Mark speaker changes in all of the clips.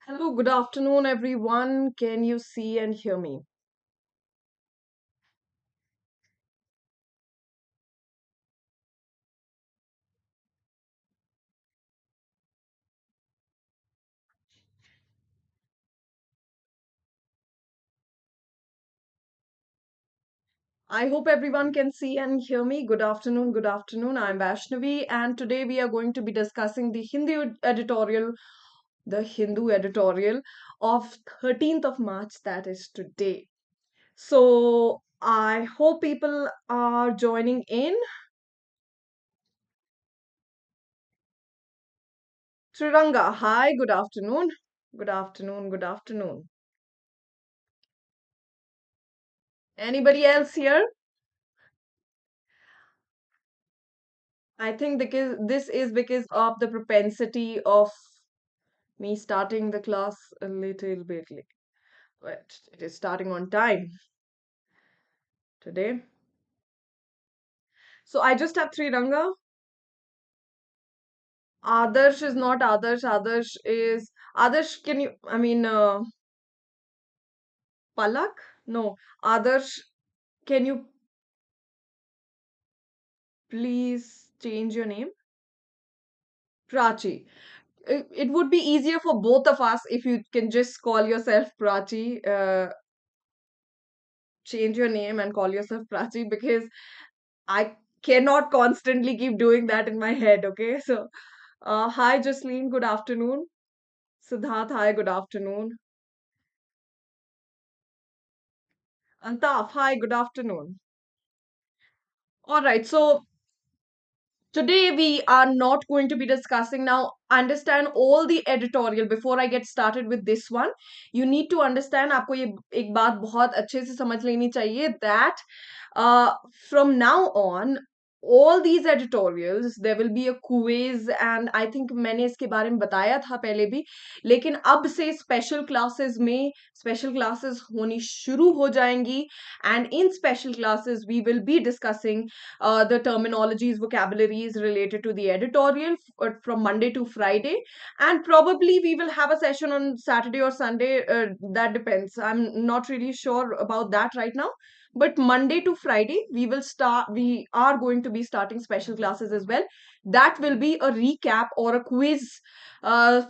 Speaker 1: Hello, good afternoon, everyone. Can you see and hear me? I hope everyone can see and hear me. Good afternoon, good afternoon. I'm Vaishnavi, and today we are going to be discussing the Hindu editorial of 13th of March, that is today. So I hope people are joining in. Triranga, hi, good afternoon. Good afternoon, good afternoon. Anybody else here? I think because this is because of the propensity of me starting the class a little bit late. But it is starting on time today. So I just have three Ranga. Adarsh is not Adarsh. Adarsh is Adarsh. Can you? Palak? No. Adarsh. Can you please change your name? Prachi. It would be easier for both of us if you can just call yourself Prachi. Change your name and call yourself Prachi because I cannot constantly keep doing that in my head. Okay, so hi Jasleen, good afternoon. Siddharth, hi, good afternoon. Antaf, hi, good afternoon. All right, so today we are not going to be discussing now. Understand all the editorial before I get started with this one. You need to understand. आपको ये एक बात बहुत अच्छे से समझ लेनी चाहिए that uh, from now on all these editorials there will be a quiz and I think मैंने इसके बारे में बताया था पहले भी लेकिन अब से स्पेशल क्लासेस होनी शुरू हो जाएंगी and in special classes we will be discussing the terminologies, vocabularies related to the editorial from Monday to Friday. And probably we will have a session on Saturday or Sunday. That depends. I'm not really sure about that right now. But Monday to Friday, we are going to be starting special classes as well. That will be a recap or a quiz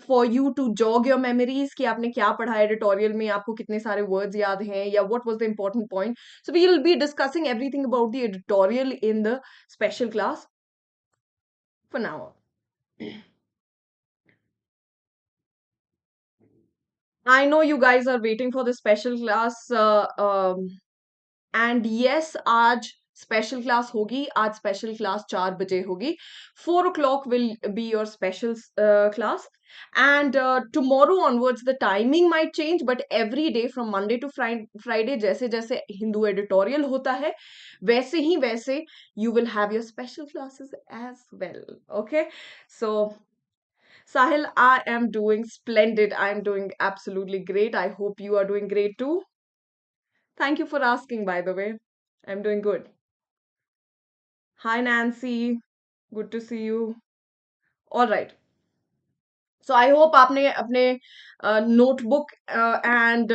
Speaker 1: for you to jog your memories कि आपने क्या पढ़ा editorial में आपको कितने सारे words याद हैं या what was the important point. So we will be discussing everything about the editorial in the special class for now. I know you guys are waiting for the special class. And yes, आज special class होगी. आज special class 4 बजे होगी. 4 o'clock will be your special class. And tomorrow onwards, the timing might change, but every day from Monday to Friday, जैसे जैसे Hindu editorial होता है, वैसे ही वैसे you will have your special classes as well. Okay, so Sahil, I am doing splendid. I am doing absolutely great. I hope you are doing great too. Thank you for asking, by the way. I'm doing good. Hi, Nancy. Good to see you. All right. So I hope आपने अपने notebook and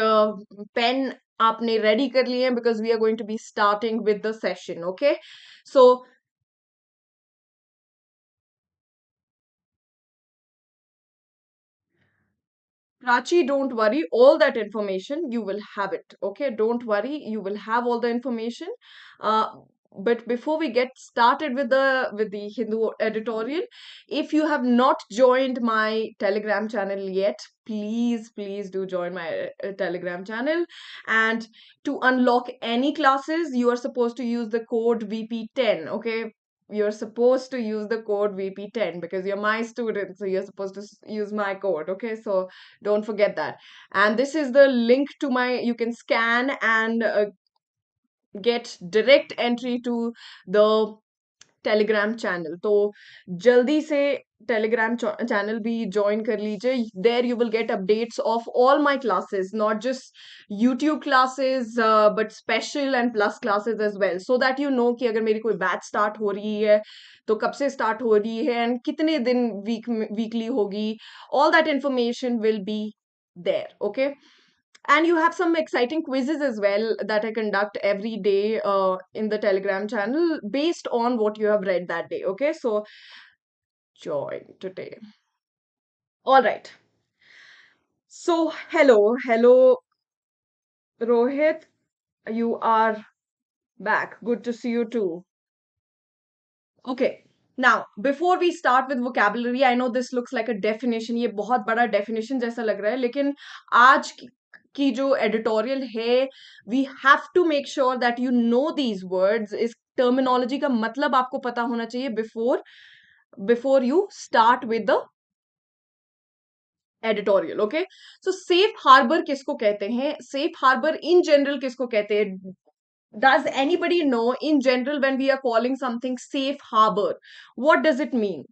Speaker 1: pen आपने ready कर लिए हैं because we are going to be starting with the session. Okay. So Prachi, don't worry. All that information, you will have it. Okay, don't worry. You will have all the information. Uh, but before we get started with the Hindu editorial, if you have not joined my Telegram channel yet, please do join my Telegram channel. And to unlock any classes, you are supposed to use the code VP10. Okay, you're supposed to use the code VP10 because you're my student, so you're supposed to use my code. Okay, so don't forget that. And this is the link to my, you can scan and get direct entry to the Telegram channel, तो जल्दी से Telegram channel भी join कर लीजिए. There you will get updates of all my classes, not just YouTube classes but special and plus classes as well, so that you know कि अगर मेरी कोई बैच स्टार्ट हो रही है तो कब से स्टार्ट हो रही है एंड कितने दिन वीकली होगी. All that information will be there, okay? And you have some exciting quizzes as well that I conduct every day in the Telegram channel based on what you have read that day, okay? So join today. All right. So hello Rohit, you are back. Good to see you too. Okay. Now, before we start with vocabulary, I know this looks like a definition. ये बहुत बड़ा definition जैसा लग रहा है, लेकिन आज की जो editorial है, we have to make sure that you know these words. इस terminology का मतलब आपको पता होना चाहिए before you start with the editorial. Okay? So safe harbor किसको कहते हैं? Safe harbor in general किसको कहते हैं? Does anybody know in general when we are calling something safe harbor, what does it mean?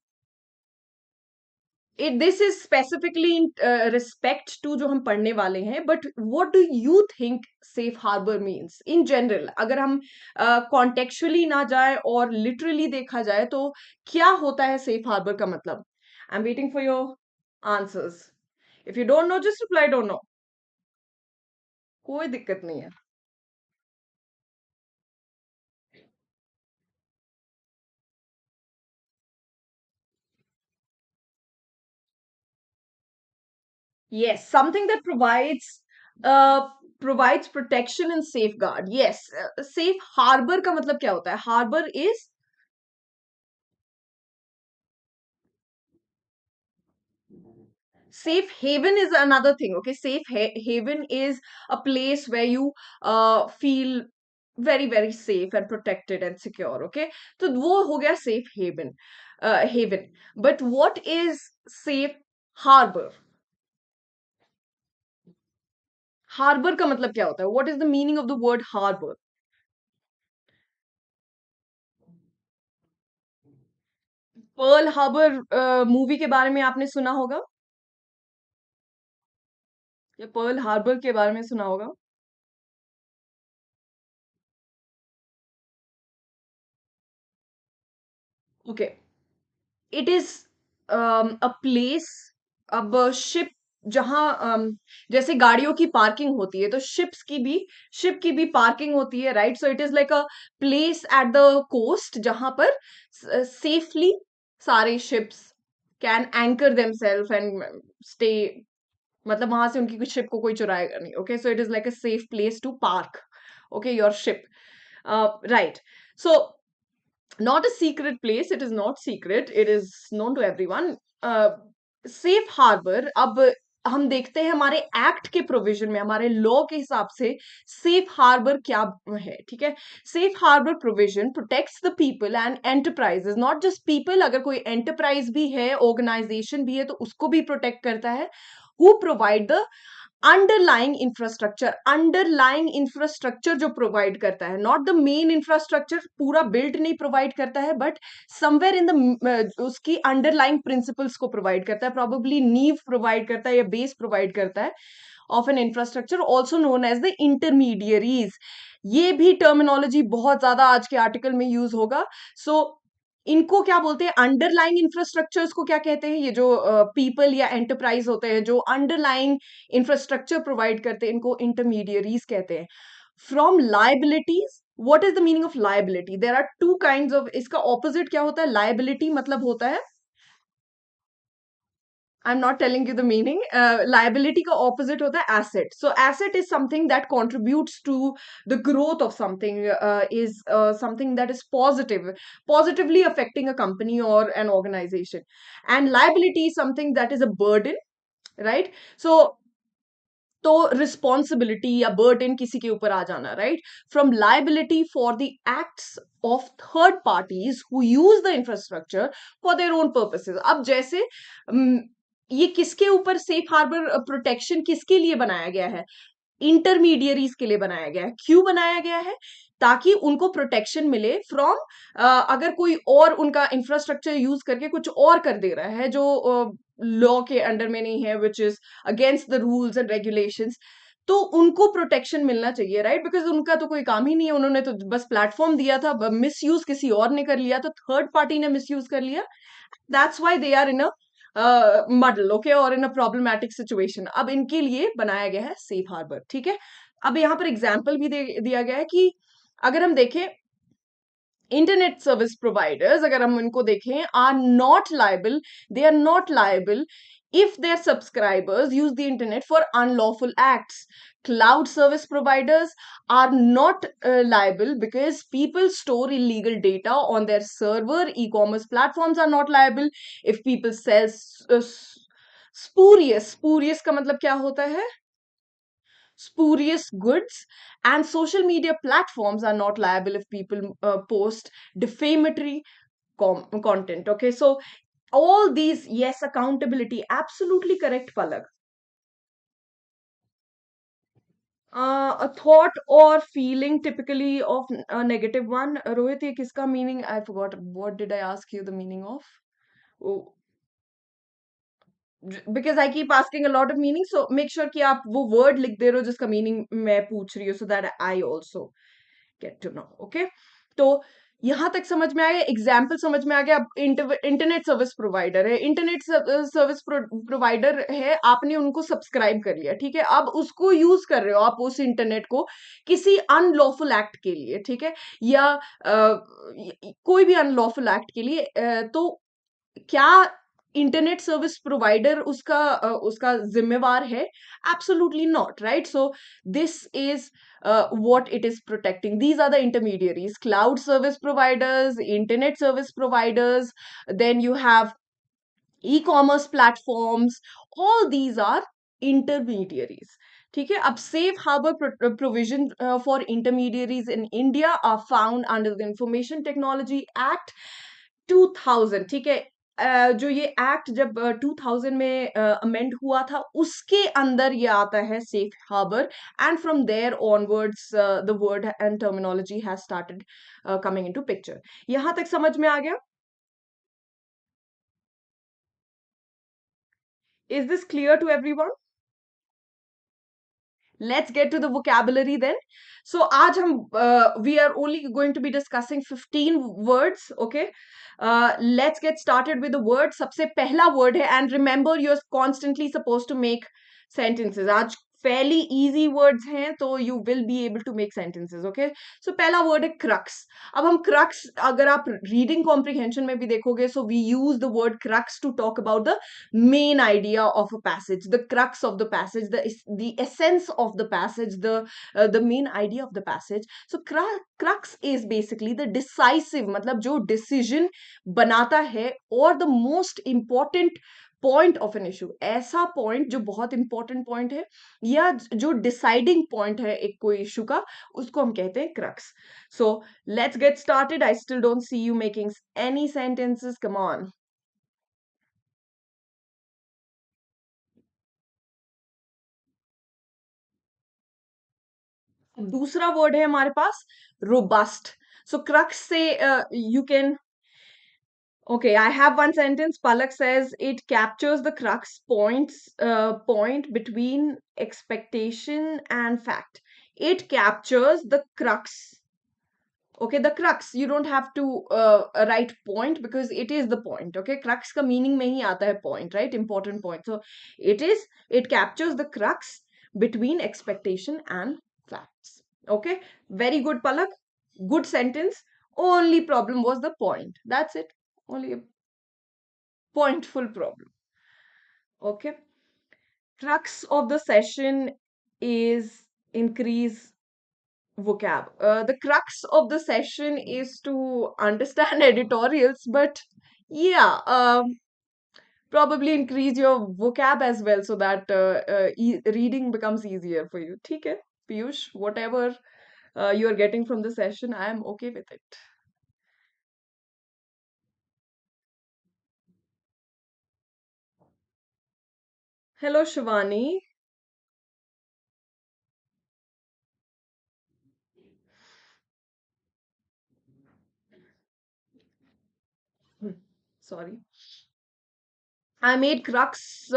Speaker 1: This is specifically in respect to जो हम पढ़ने वाले हैं, but what do you think safe harbor means in general? अगर हम contextually ना जाए और literally देखा जाए तो क्या होता है safe harbor का मतलब? I'm waiting for your answers. If you don't know, just reply don't know. कोई दिक्कत नहीं है. Yes, something that uh, provides protection and safeguard. Yes, safe harbor का मतलब क्या होता है? Harbor is safe haven is another thing. Okay, haven is a place where you feel very safe and protected and secure. Okay, तो वो हो गया safe haven. But what is safe harbor? Harbor का मतलब क्या होता है? What is the meaning of the word harbor? Pearl Harbor movie के बारे में आपने सुना होगा, या पर्ल हार्बर के बारे में सुना होगा. Okay, it is a place. अब शिप जहां जैसे गाड़ियों की पार्किंग होती है, तो शिप की भी पार्किंग होती है, right? So it is like a place at the coast जहां पर सेफली सारे ships can anchor themselves and stay. मतलब वहां से उनकी कुछ शिप को कोई चुराएगा नहीं. Okay, so it is like a safe place to park, okay, your ship. Right. So not a secret place, it is not secret, it is known to everyone. Safe harbour, अब हम देखते हैं हमारे act के provision में, हमारे law के हिसाब से सेफ हार्बर क्या है. ठीक है, safe harbour provision protects the people and enterprises. Not just people, अगर कोई एंटरप्राइज भी है, ऑर्गेनाइजेशन भी है, तो उसको भी प्रोटेक्ट करता है. Who provide the underlying infrastructure जो प्रोवाइड करता है, नॉट द मेन इंफ्रास्ट्रक्चर, पूरा बिल्ड नहीं प्रोवाइड करता है, बट समवेयर इन द उसकी अंडरलाइंग प्रिंसिपल्स को प्रोवाइड करता है, प्रोबेबली नीव प्रोवाइड करता है या बेस प्रोवाइड करता है of an infrastructure, also known as the intermediaries. ये भी टर्मिनोलॉजी बहुत ज्यादा आज के आर्टिकल में यूज होगा. सो इनको क्या बोलते हैं? अंडरलाइंग इंफ्रास्ट्रक्चर्स को क्या कहते हैं? ये जो पीपल या एंटरप्राइज होते हैं जो अंडरलाइंग इंफ्रास्ट्रक्चर प्रोवाइड करते हैं, इनको इंटरमीडियरीज कहते हैं. From liabilities, what is the meaning of liability? There are two kinds of. इसका ऑपोजिट क्या होता है? लाइबिलिटी मतलब होता है, I'm not telling you the meaning. Liability का opposite होता है asset. So asset is something that contributes to the growth of something, is something that is positively affecting a company or an organization. And liability is something that is a burden, right? So तो responsibility या burden किसी के ऊपर आ जाना, right? From liability for the acts of third parties who use the infrastructure for their own purposes. अब जैसे ये किसके ऊपर सेफ हार्बर प्रोटेक्शन किसके लिए बनाया गया है? इंटरमीडियरीज के लिए बनाया गया है. क्यों बनाया गया है? ताकि उनको प्रोटेक्शन मिले फ्रॉम अगर कोई और उनका इंफ्रास्ट्रक्चर यूज करके कुछ और कर दे रहा है जो लॉ के अंडर में नहीं है, which is against the rules and regulations, तो उनको प्रोटेक्शन मिलना चाहिए, राइट? बिकॉज उनका तो कोई काम ही नहीं है, उन्होंने तो बस प्लेटफॉर्म दिया था, मिस यूज किसी और ने कर लिया, तो थर्ड पार्टी ने मिस यूज कर लिया। That's why they are in a muddle, okay, और इन अ प्रॉब्लमैटिक सिचुएशन। अब इनके लिए बनाया गया है सेफ हार्बर, ठीक है। अब यहाँ पर एग्जाम्पल भी दिया गया है कि अगर हम देखें, इंटरनेट सर्विस प्रोवाइडर्स अगर हम इनको देखें are not liable, they are not liable if their subscribers use the internet for unlawful acts. Cloud service providers are not liable because people store illegal data on their server. E-commerce platforms are not liable if people sell spurious का मतलब क्या होता है? Spurious goods. And social media platforms are not liable if people post defamatory content. Okay, so all these, yes, accountability, absolutely correct, Palak. A thought or feeling typically of a negative one. Rohit, ये किसका meaning? I forgot. What did I ask you the meaning of? Oh, because I keep asking a lot of meaning, so make sure कि आप वो word लिख दे रहे हो जिसका meaning मैं पूछ रही हूँ, so that I also get to know. Okay, तो यहां तक समझ में आ गया, एग्जाम्पल समझ में आ गया। अब इंटरनेट सर्विस प्रोवाइडर है, इंटरनेट सर्विस प्रोवाइडर है, आपने उनको सब्सक्राइब कर लिया, ठीक है। अब उसको यूज कर रहे हो आप उस इंटरनेट को किसी अनलॉफुल एक्ट के लिए, ठीक है, या कोई भी अनलॉफुल एक्ट के लिए, तो क्या इंटरनेट सर्विस प्रोवाइडर उसका जिम्मेवार है? Absolutely not, right? So this is what it is protecting. These are the intermediaries: cloud service providers, internet service providers, then you have e-commerce platforms. All these are intermediaries. ठीक है। अब safe harbour provision for intermediaries in India are found under the information technology act 2000, ठीक है। जो ये act जब 2000 में amend हुआ था, उसके अंदर ये आता है safe harbour, and from there onwards the word and terminology has started coming into picture. यहां तक समझ में आ गया? Is this clear to everyone? Let's get to the vocabulary then. So आज हम we are only going to be discussing 15 words, okay? Let's get started with the word. सबसे पहला word है, and remember you're constantly supposed to make sentences. आज fairly easy words हैं, तो you will be able to make sentences, okay? So पहला word है crux. अब हम crux, अगर आप reading comprehension में भी देखोगे, so we use the word crux to talk about the main idea of a passage, the crux of the passage, the essence of the passage, the main idea of the passage. So crux is basically the decisive, मतलब जो decision बनाता है, or the most important point of an issue, ऐसा point जो बहुत important point है, या जो डिसाइडिंग पॉइंट है एक कोई इशू का, उसको हम कहते हैं crux. So let's get started. I still don't see you making any sentences, come on. दूसरा वर्ड है हमारे पास रोबस्ट। सो क्रक्स से you can, okay, I have one sentence. Palak says it captures the crux point between expectation and fact. It captures the crux. Okay, the crux, you don't have to write point because it is the point. Okay, crux का meaning में ही आता है point, right? Important point. So it captures the crux between expectation and facts. Okay, very good, Palak. Good sentence. Only problem was the point. That's it. Only a pointful problem. Okay. Crux of the session is increase vocab. The crux of the session is to understand editorials, but yeah, probably increase your vocab as well so that reading becomes easier for you. ठीक है, Piyush, whatever you are getting from the session, I am okay with it. Hello, Shivani. sorry, I made crux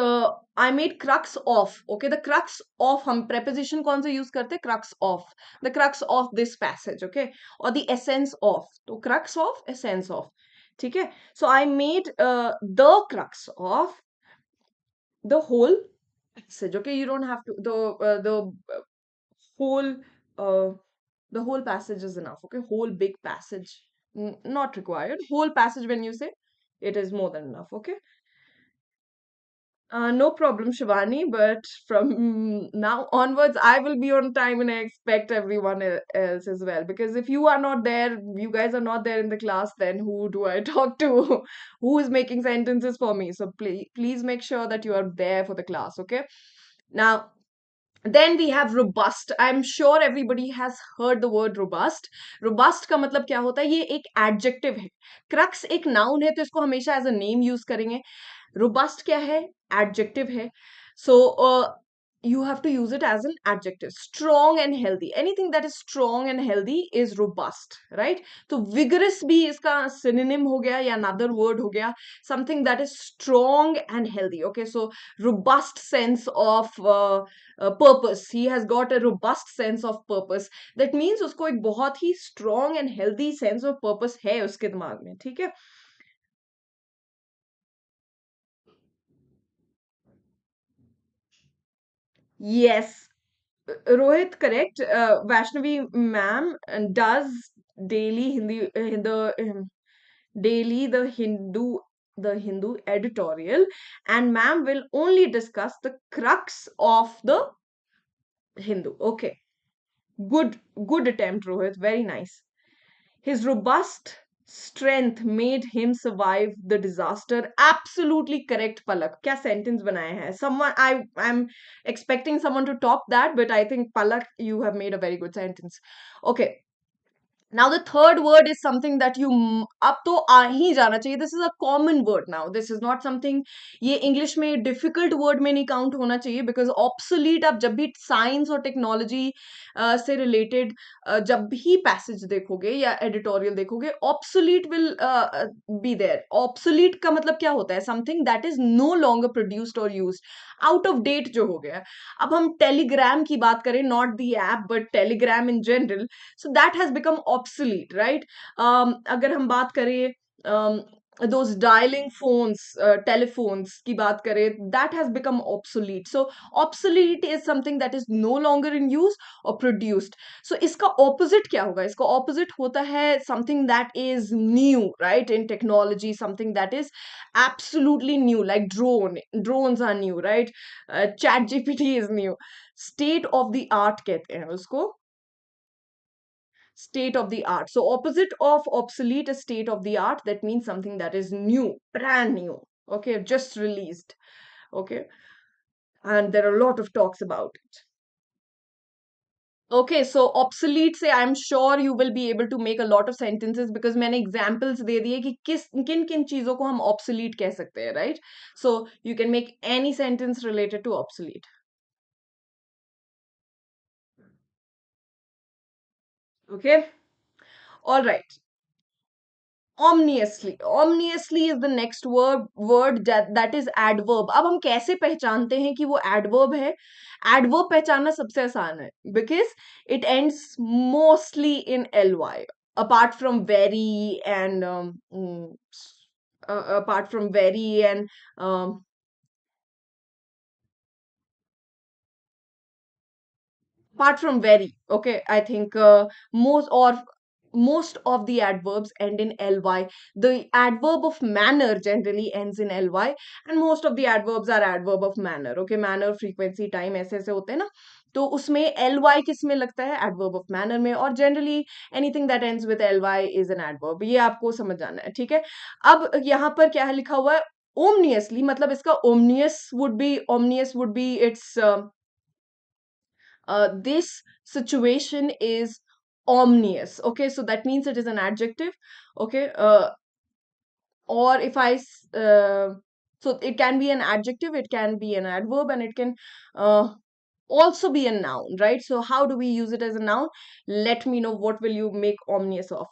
Speaker 1: of. Okay, the crux of, हम preposition कौन सा use करते हैं? Crux of. The crux of this passage, okay? Or the essence of. तो crux of, essence of. ठीक है? So I made the crux of the whole passage. Okay, you don't have to the whole uh, the whole passage is enough. Okay, whole big passage not required. Whole passage, when you say, it is more than enough. Okay. No problem, Shivani, but from now onwards, I will be on time and I expect everyone else as well. Because if you are not there, you guys are not there in the class, then who do I talk to? Who is making sentences for me? So please make sure that you are there for the class, okay? Now, then we have robust. I'm sure everybody has heard the word robust. Robust का मतलब क्या होता है? ये एक adjective है. Crux एक noun है, तो इसको हमेशा as a name use करेंगे. Robust क्या है? Adjective है. So you have to use it as an adjective. Strong and healthy. Anything that is strong and healthy is robust, right? तो vigorous भी इसका synonym हो गया या another word हो गया. Something that is strong and healthy. Okay, so robust sense of purpose. He has got a robust sense of purpose. That means उसको एक बहुत ही strong and healthy sense of purpose है उसके दिमाग में. ठीक है? Yes, Rohit, correct. Vaishnavi ma'am does daily daily the Hindu editorial, and ma'am will only discuss the crux of the Hindu. Okay, good attempt, Rohit. Very nice. His robust strength made him survive the disaster. Absolutely correct, Palak. क्या sentence बनाया है? I'm expecting someone to top that, but I think Palak, you have made a very good sentence. Okay. Now the third word is something that you अब तो आ ही जाना चाहिए. This is a common word now. This is not something, ये English में difficult word में नहीं count होना चाहिए, because obsolete आप जब भी science और technology से related जब भी passage देखोगे या editorial देखोगे, obsolete will be there. Obsolete का मतलब क्या होता है? Something that is no longer produced or used. Out of date जो हो गया. अब हम Telegram की बात करें, not the app but Telegram in general, so that has become obsolete, right? अगर हम बात करें those dialing phones, telephones की बात करें, that has become obsolete. So obsolete is something that is no longer in use or produced. So इसका opposite क्या होगा? इसका opposite होता है something that is new, right? In technology, something that is absolutely new, like drones are new, right? Chat GPT is new. State of the art कहते हैं उसको. State of the art. So opposite of obsolete is state of the art. That means something that is new, brand new. Okay, just released. Okay, and there are a lot of talks about it. Okay, so obsolete say I'm sure you will be able to make a lot of sentences, because मैंने examples दे दिए कि किन किन चीजों को हम obsolete कह सकते हैं, right? So you can make any sentence related to obsolete. Okay, all right. Ominously is the next word that is adverb. अब हम कैसे पहचानते हैं कि वो adverb है? Adverb पहचानना सबसे आसान है, because it ends mostly in ly, apart from very and apart from very and apart from very. Okay, I think most of the adverbs end in ly. The adverb of manner generally ends in ly, and most of the adverbs are adverb of manner. Okay, manner, frequency, time, ऐसे ऐसे होते हैं ना, तो उसमें ly किस में लगता है? Adverb of manner में. और generally anything that ends with ly is an adverb. ये आपको समझ जाना है, ठीक है? अब यहाँ पर क्या लिखा हुआ है? Ominously, मतलब इसका omnious would be its this situation is omnious. Okay, so that means it is an adjective. Okay, or if so it can be an adjective, it can be an adverb, and it can also be a noun, right? So how do we use it as a noun? Let me know, what will you make omnious of?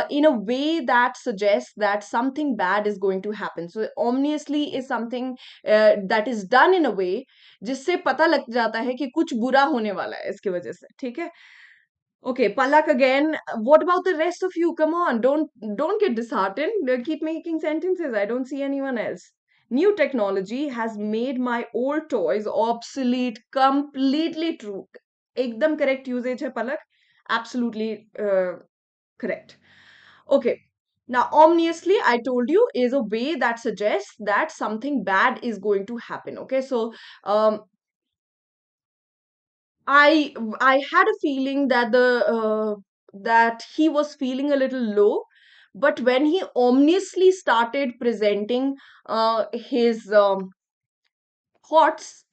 Speaker 1: In a way that suggests that something bad is going to happen. So ominously is something that is done in a way जिससे पता लग जाता है कि कुछ बुरा होने वाला है इसकी वजह से, ठीक है? Okay, Palak again. What about the rest of you? Come on, don't get disheartened. Keep making sentences. I don't see anyone else. New technology has made my old toys obsolete. Completely true. Ekdam correct usage hai, Palak. Absolutely correct. Okay. Now, ominously, I told you, is a way that suggests that something bad is going to happen. Okay, so um, I had a feeling that the that he was feeling a little low, but when he ominously started presenting his thoughts,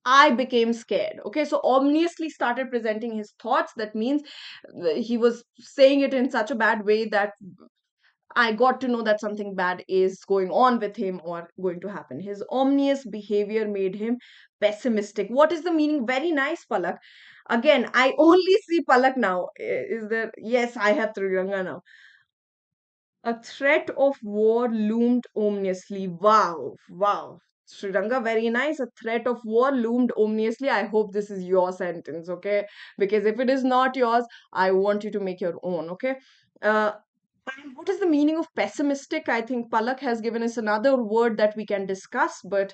Speaker 1: I became scared. Okay, so ominously started presenting his thoughts. That means he was saying it in such a bad way that I got to know that something bad is going on with him or going to happen. His ominous behavior made him pessimistic. What is the meaning? Very nice, Palak. Again, I only see Palak now. Is there? Yes, I have Trivanga now. A threat of war loomed ominously. Wow, wow. Sriranga, very nice. A threat of war loomed ominously. I hope this is your sentence, okay? Because if it is not yours, I want you to make your own, okay? Uh, and what is the meaning of pessimistic? I think Palak has given us another word that we can discuss, but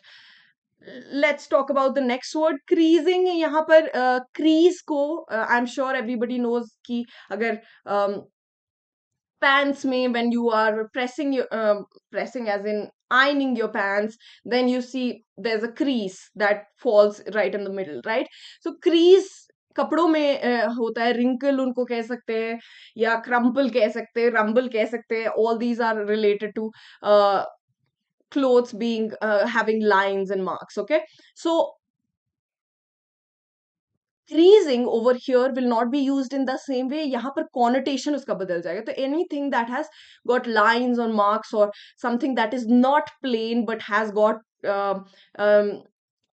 Speaker 1: let's talk about the next word, creasing. यहाँ पर crease को I'm sure everybody knows कि अगर pants में when you are pressing your pressing as in ironing your pants, then you see there's a crease that falls right in the middle, right? So crease कपड़ों में होता है, wrinkle उनको कह सकते हैं या crumple कह सकते हैं, rumble कह सकते हैं. All these are related to clothes being having lines and marks. Okay, so creasing over here will not be used in the same way. यहाँ पर connotation उसका बदल जाएगा. तो anything that has got lines or marks or something that is not plain but has got um,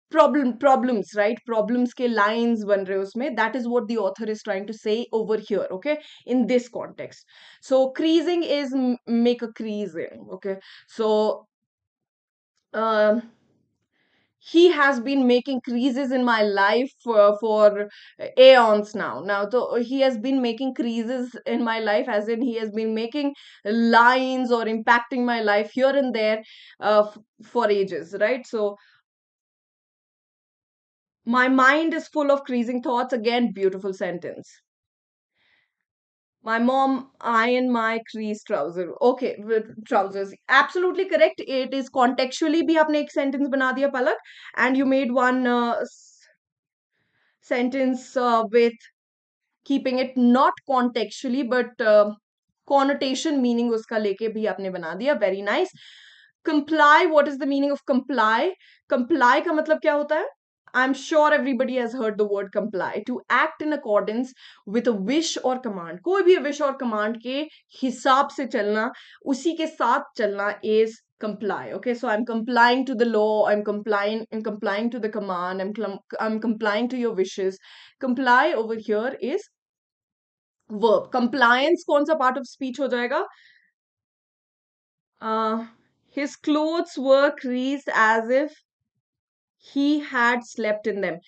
Speaker 1: problems, right? Problems के lines बन रहे उसमें. That is what the author is trying to say over here. Okay, in this context. So creasing is make a creasing. Okay, so um he has been making creases in my life for aeons now. Now, so he has been making creases in my life, as in he has been making lines or impacting my life here and there for ages, right? So my mind is full of creasing thoughts. Again, beautiful sentence. My mom ironed my creased trouser. Okay, with trousers. Absolutely correct. It is contextually भी आपने एक sentence बना दिया पलक, and you made one sentence with keeping it not contextually but connotation meaning उसका लेके भी आपने बना दिया. Very nice. Comply. What is the meaning of comply? Comply का मतलब क्या होता है? I'm sure everybody has heard the word comply. To act in accordance with a wish or command. कोई भी wish or command के हिसाब से चलना, उसी के साथ चलना is comply. Okay, so I'm complying to the law. I'm complying to the command. I'm complying to your wishes. Comply over here is verb. Compliance कौन सा part of speech हो जाएगा? uh, his clothes were creased as if he had slept in them.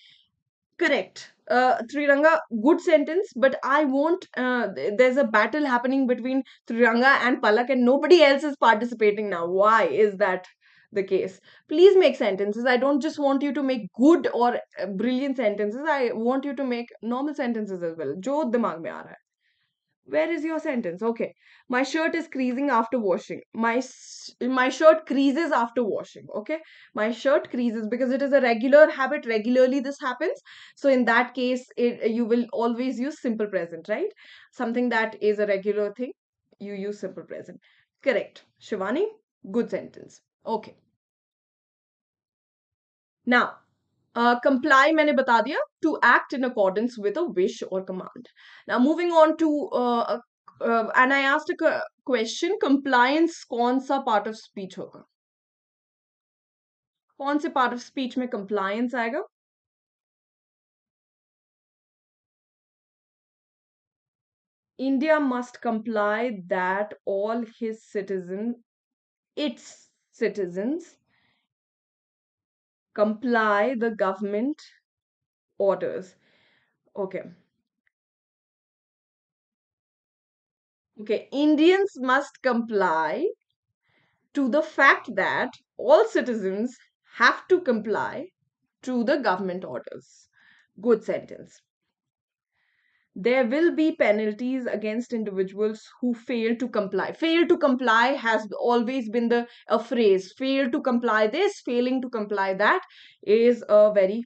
Speaker 1: Correct. Triranga, good sentence, but I won't. There's a battle happening between Triranga and Palak, and nobody else is participating now. Why is that the case? Please make sentences. I don't just want you to make good or brilliant sentences. I want you to make normal sentences as well. जो दिमाग में आ रहा है. Where is your sentence? Okay. My shirt is creasing after washing. My shirt creases after washing. Okay. My shirt creases because it is a regular habit. Regularly this happens. So in that case, you will always use simple present, right? Something that is a regular thing, you use simple present. Correct. Shivani, good sentence. Okay. Now, comply मैंने बता दिया, to act in accordance with a wish or command. Now moving on to and I asked a question, compliance कौन सा part of speech होगा? कौन से part of speech में compliance आएगा? India must comply that all its citizens comply the government orders. Okay. Okay. Indians must comply to the fact that all citizens have to comply to the government orders. Good sentence. There will be penalties against individuals who fail to comply. Fail to comply has always been the a phrase. Fail to comply this, failing to comply that is a very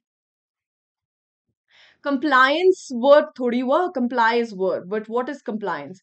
Speaker 1: compliance word thodi hua comply is word, but what is compliance?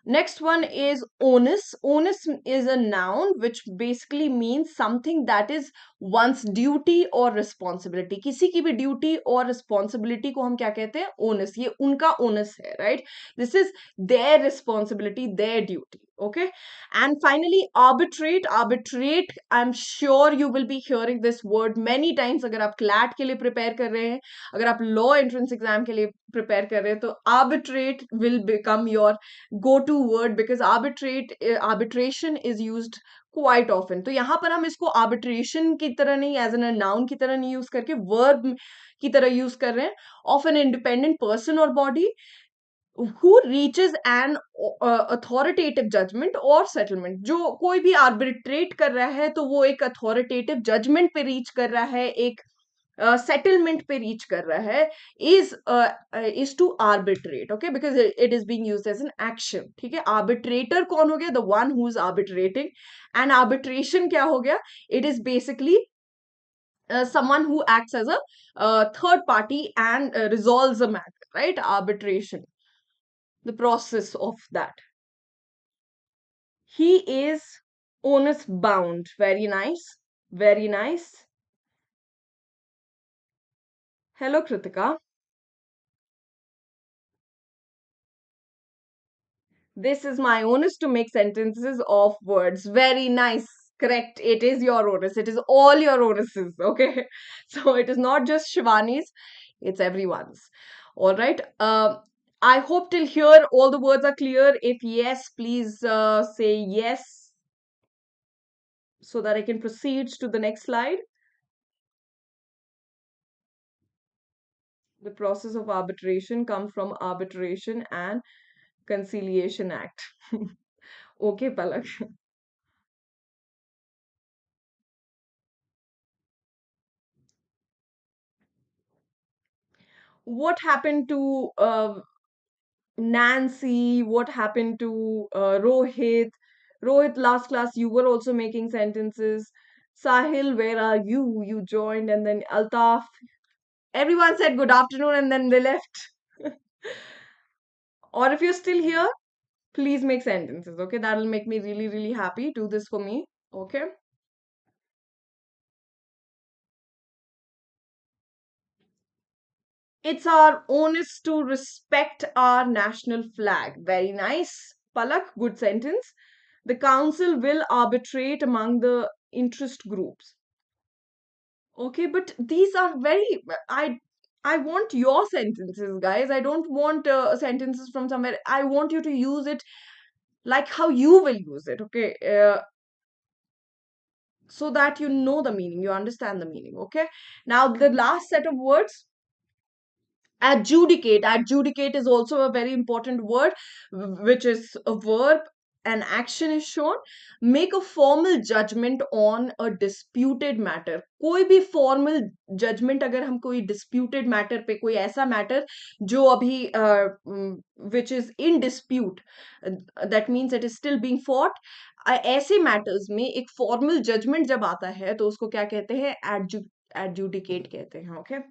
Speaker 1: Next one is onus. Onus is a noun which basically means something that is one's duty or responsibility. किसी की भी duty और responsibility को हम क्या कहते हैं? Onus. ये उनका onus है, right? This is their responsibility, their duty. Okay. And finally, arbitrate. Arbitrate. I'm sure you will be hearing this word many times. अगर आप CLAT के लिए prepare कर रहे हैं, अगर आप law entrance exam के लिए prepare कर रहे हैं, तो arbitrate will become your go-to word because arbitration is used quite often. तो यहाँ पर हम इसको arbitration की तरह नहीं, as in a noun की तरह नहीं यूज करके verb की तरह यूज कर रहे हैं of an independent person or body who reaches an authoritative judgment or settlement. जो कोई भी arbitrate कर रहा है तो वो एक authoritative judgment पे reach कर रहा है, एक सेटलमेंट पे रीच कर रहा है, is to arbitrate. Okay, because it is being used as an action. ठीक है, आर्बिट्रेटर कौन हो गया? The one who is arbitrating. And arbitration क्या हो गया? It is basically someone who acts as a third party and resolves a matter, right? Arbitration, the process of that. He is onus bound. Very nice, very nice. Hello, Kritika. This is my onus to make sentences of words. Very nice. Correct. It is your onus. It is all your onuses. Okay. So it is not just Shivani's, it's everyone's. All right. I hope till here all the words are clear. If yes, please say yes so that I can proceed to the next slide. The process of arbitration comes from Arbitration and Conciliation Act. Okay, Palak. What happened to Nancy? What happened to Rohit? Rohit, last class, you were also making sentences. Sahil, where are you? You joined, and then Altaf. Everyone said good afternoon and then they left. Or if you're still here, please make sentences, okay? That will make me really, really happy. Do this for me, okay? It's our onus to respect our national flag. Very nice. Palak, good sentence. The council will arbitrate among the interest groups. Okay, but these are very. I want your sentences, guys. I don't want sentences from somewhere. I want you to use it like how you will use it. Okay, so that you know the meaning, you understand the meaning. Okay. Now the last set of words. Adjudicate. Adjudicate is also a very important word, which is a verb. An action is shown. Make a formal judgment on a disputed matter. कोई भी formal judgment अगर हम कोई disputed matter पे, कोई ऐसा matter जो अभी which is in dispute, that means it is still being fought. ऐसे matters में एक formal judgment जब आता है तो उसको क्या कहते हैं? Adjudicate कहते हैं. Okay.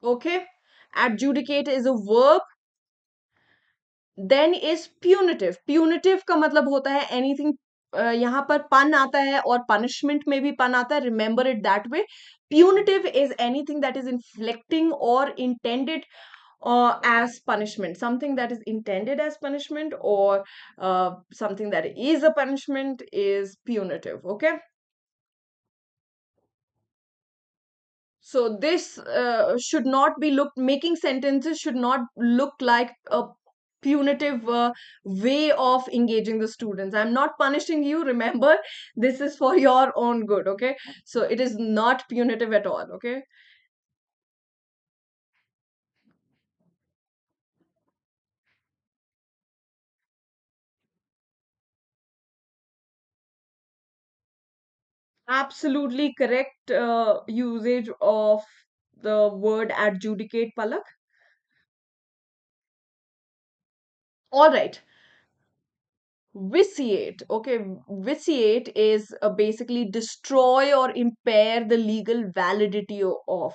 Speaker 1: Okay. Adjudicate is a verb. Then is punitive. Punitive का मतलब होता है anything, यहाँ पर pun आता है और punishment में भी pun आता है. Remember it that way. Punitive is anything that is inflicting or intended as punishment. Something that is intended as punishment or something that is a punishment is punitive. Okay. So this should not be looked, making sentences should not look like a punitive way of engaging the students. I'm not punishing you, remember, this is for your own good, okay? So it is not punitive at all, okay? Absolutely correct usage of the word adjudicate, Palak. All right. Vitiate, okay, vitiate is basically destroy or impair the legal validity of,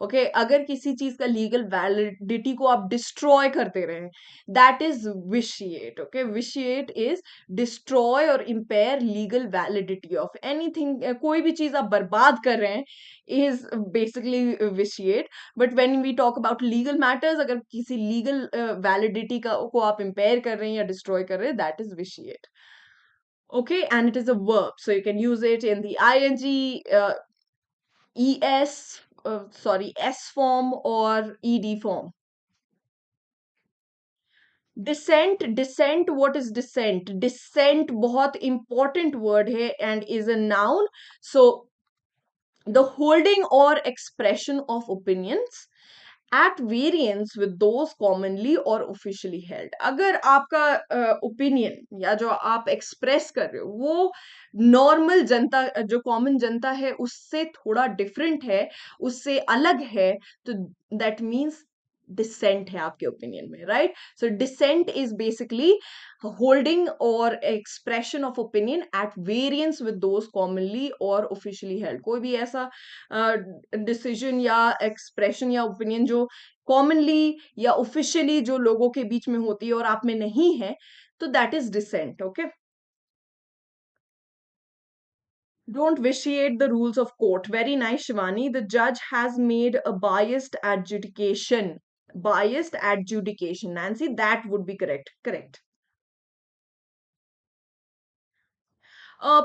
Speaker 1: okay, अगर किसी चीज का legal validity को आप destroy करते रहे, that is vitiate, okay, vitiate is destroy or impair legal validity of anything, कोई भी चीज आप बर्बाद कर रहे हैं is basically vitiate. But when we talk about legal matters, अगर किसी legal validity को आप impair कर रहे हैं या destroy कर रहे हैं, that is vitiate. Okay, and it is a verb, so you can use it in the ing, s form or ed form. Descent, what is descent? Descent बहुत important word है and is a noun. So the holding or expression of opinions at variance with those commonly or officially held. अगर आपका opinion या जो आप express कर रहे हो वो नॉर्मल जनता, जो कॉमन जनता है उससे थोड़ा डिफरेंट है, उससे अलग है, तो दैट मीन्स डिसेंट है आपके ओपिनियन में, right? So dissent is basically holding or expression of opinion at variance with those commonly or officially held. कोई भी ऐसा डिसीजन या एक्सप्रेशन या ओपिनियन जो कॉमनली या ऑफिशियली जो लोगों के बीच में होती है और आप में नहीं है, तो that is dissent, okay? Don't vitiate the rules of court. Very nice, Shivani. The judge has made a biased adjudication. Biased adjudication. Nancy, that would be correct. Correct.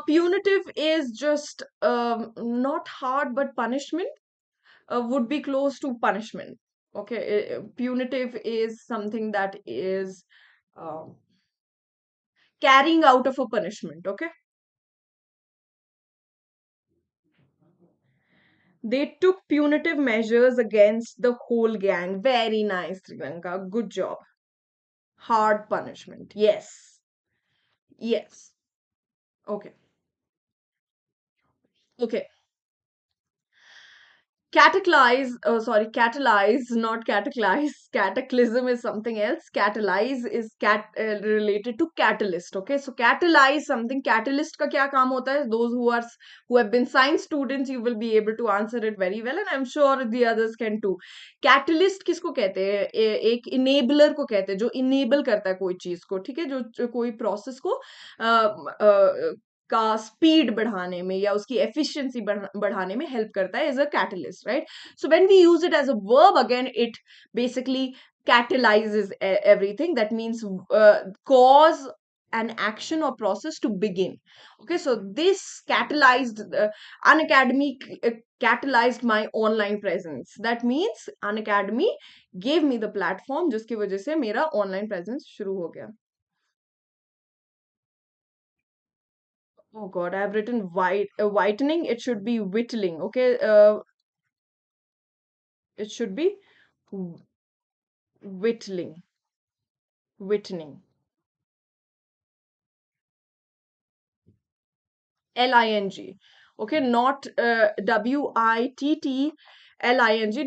Speaker 1: Punitive is just not hard, but punishment would be close to punishment. Okay, punitive is something that is um carrying out of a punishment. Okay, they took punitive measures against the whole gang. Very nice, Triganka. Good job. Hard punishment. Yes. Yes. Okay. Okay. Catalyze, not cataclysm. Cataclysm is something else. Catalyze is related to catalyst. Okay, so catalyze something. Catalyst का क्या काम होता है? Those who have been science students, you will be able to answer it very well, and I'm sure the others can too. Catalyst किसको कहते हैं? एक enabler को कहते हैं जो enable करता है कोई चीज को, ठीक है, जो कोई process को का स्पीड बढ़ाने में या उसकी एफिशिएंसी बढ़ाने में हेल्प करता है, is a catalyst, right? So when we use it as a verb, again it basically catalyzes everything. That means cause an action or process to begin. Okay, so this catalyzed Unacademy catalyzed my online presence. That means Unacademy gave me the platform जिसकी वजह से मेरा online presence शुरू हो गया. Oh God, I've written whitening. It should be whittling. Okay, it should be wh- whittling, whitening. Ling. Okay, not WITTLING,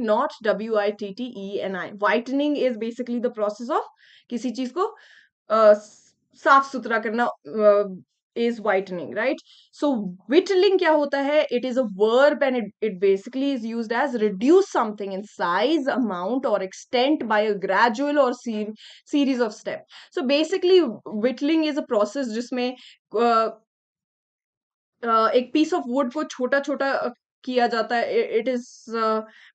Speaker 1: not WITTENI. Whitening is basically the process of किसी चीज को साफ सुथरा करना is whitening, right? So whittling क्या होता है? It is a verb and it basically is used as reduce something in size, amount or extent by a gradual or series of steps. So basically whittling is a process जिसमें एक piece of would को छोटा छोटा किया जाता है, it is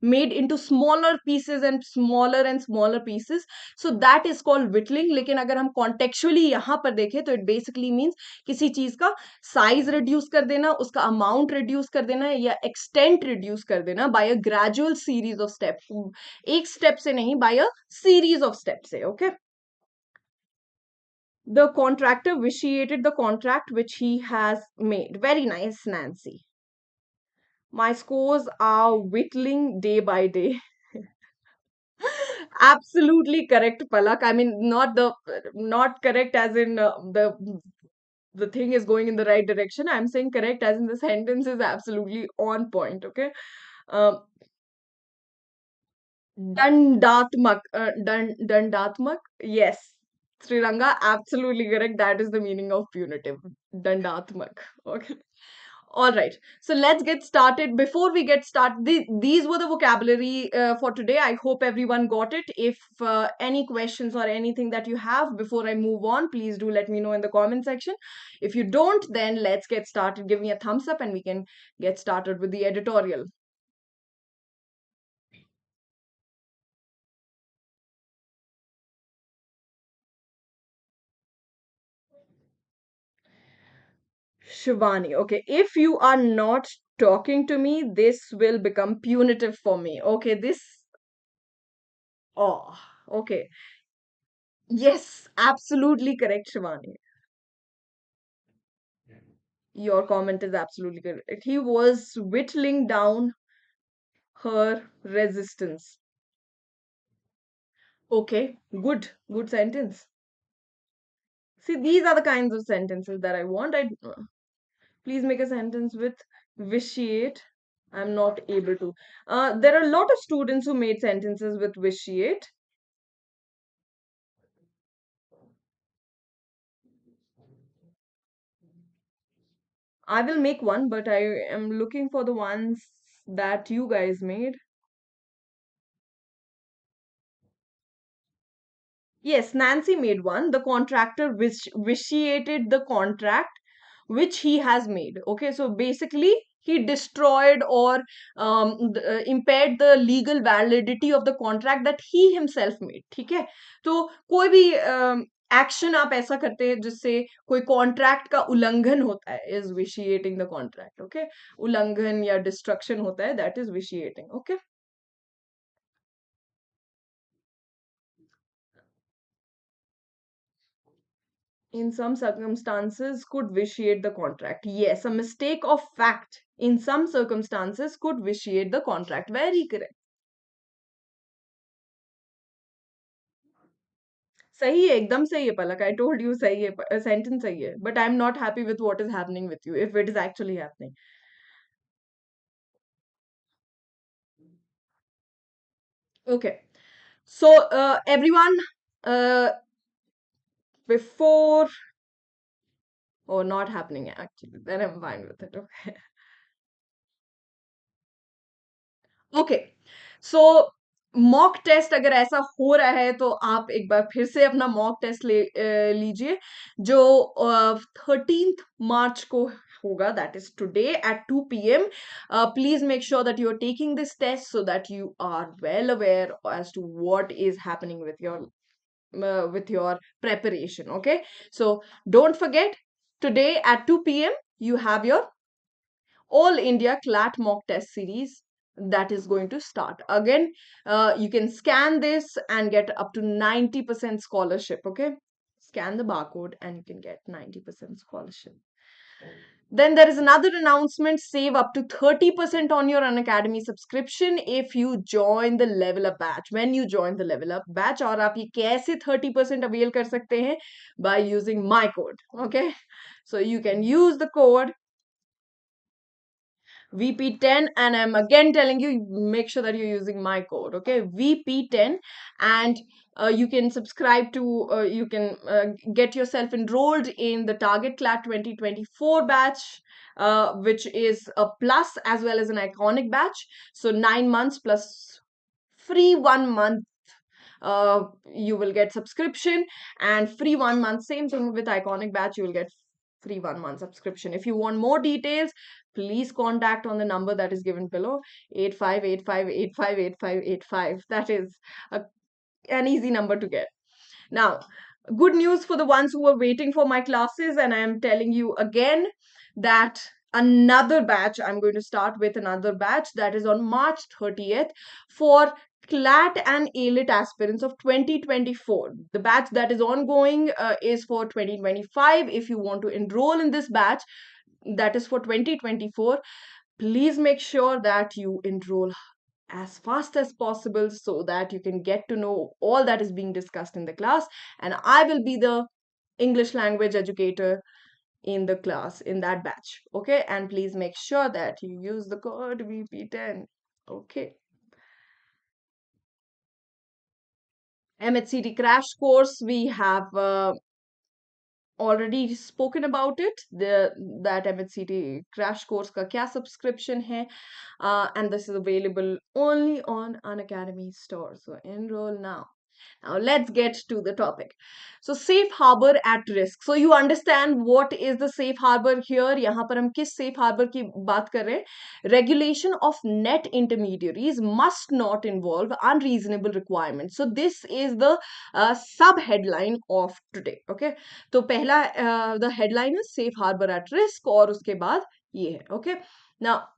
Speaker 1: made into smaller pieces and smaller pieces, so that is called whittling. लेकिन अगर हम contextually यहाँ पर देखें तो it basically means किसी चीज का size reduce कर देना, उसका amount reduce कर देना या extent reduce कर देना by a gradual series of steps, एक step से नहीं, by a series of steps से. Okay. The contractor vitiated the contract which he has made. Very nice, Nancy. My scores are whittling day by day. Absolutely correct, Palak. I mean, not correct as in the thing is going in the right direction. I'm saying correct as in the sentence is absolutely on point. Okay. Um, Dandatmak. Yes. Sriranga, absolutely correct. That is the meaning of punitive. Dandatmak. Okay. All right. So let's get started. Before we get started, these were the vocabulary for today. I hope everyone got it. If any questions or anything that you have before I move on, please do let me know in the comment section. If you don't, then let's get started. Give me a thumbs up and we can get started with the editorial. Shivani, okay, if you are not talking to me, this will become punitive for me. Okay, oh, okay. Yes, absolutely correct, Shivani. Your comment is absolutely correct. He was whittling down her resistance. Okay, good sentence. See, these are the kinds of sentences that I want. Please make a sentence with vitiate. I'm not able to. There are a lot of students who made sentences with vitiate. I will make one, but I am looking for the ones that you guys made. Yes, Nancy made one. The contractor vitiated the contract which he has made. Okay, so basically he destroyed or impaired the legal validity of the contract that he himself made. ठीक है, तो कोई भी action आप ऐसा करते हैं जिससे कोई कॉन्ट्रैक्ट का उल्लंघन होता है is vitiating the contract. Okay, उल्लंघन या डिस्ट्रक्शन होता है, that is vitiating. Okay. In some circumstances could vitiate the contract. Yes, a mistake of fact in some circumstances could vitiate the contract. Very correct. सही है, एकदम सही है पलक. I told you सही है, sentence सही है. But I'm not happy with what is happening with you, if it is actually happening. Okay. So, everyone, uh, before, oh, not happening actually. Then I'm fine with it. Okay. Okay, so mock test अगर ऐसा हो रहा है तो आप एक बार फिर से अपना मॉक टेस्ट लीजिए जो 13 मार्च को होगा, that is today at 2 p.m. Please make sure that you are taking this test so that you are well aware as to what is happening with your preparation. Okay, so don't forget, today at 2 p.m. you have your all India CLAT mock test series that is going to start. Again, you can scan this and get up to 90% scholarship. Okay, scan the barcode and you can get 90% scholarship. Then there is another announcement: save up to 30% on your Unacademy subscription if you join the Level Up batch. When you join the Level Up batch, और आप ये कैसे 30% avail कर सकते हैं? By using my code. Okay, so you can use the code VP10, and I'm again telling you, make sure that you're using my code. Okay, VP10, and you can subscribe to, you can get yourself enrolled in the Target CLAT 2024 batch, which is a plus as well as an iconic batch. So 9 months plus free 1 month. You will get subscription and free 1 month. Same thing with iconic batch, you will get free 1 month subscription. If you want more details, please contact on the number that is given below, 8585858585. That is a, an easy number to get. Now, good news for the ones who are waiting for my classes, and I am telling you again that another batch, I'm going to start with another batch that is on March 30th for CLAT and AILET aspirants of 2024. The batch that is ongoing is for 2025. If you want to enroll in this batch that is for 2024, please make sure that you enroll as fast as possible so that you can get to know all that is being discussed in the class, and I will be the English language educator in the class in that batch. Okay, and please make sure that you use the code VP10. Okay, MHCET crash course, we have already spoken about it, that MHCET crash course ka kya subscription hai, and this is available only on Unacademy store, so enroll now. Now let's get to the topic. So safe harbor at risk. So you understand what is the safe harbor here. यहाँ पर हम किस safe harbor की बात कर रहे हैं? Regulation of net intermediaries must not involve unreasonable requirements. So this is the sub headline of today. Okay. तो पहला the headline is safe harbor at risk और उसके बाद ये है. Okay. Now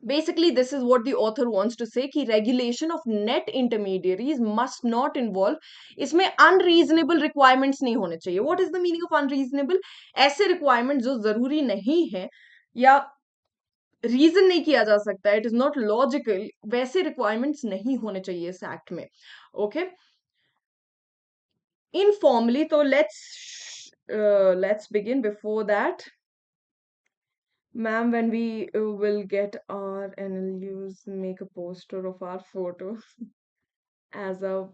Speaker 1: basically this is what the author wants to say कि regulation of net intermediaries must not involve, इसमें unreasonable requirements नहीं होने चाहिए. What is the meaning of unreasonable? ऐसे requirements जो जरूरी नहीं है या रीजन नहीं किया जा सकता है, इट इज नॉट लॉजिकल, वैसे रिक्वायरमेंट्स नहीं होने चाहिए इस एक्ट में. ओके, इनफॉर्मली तो let's begin. Before that, ma'am, when we will get our NLUs, make a poster of our photo as a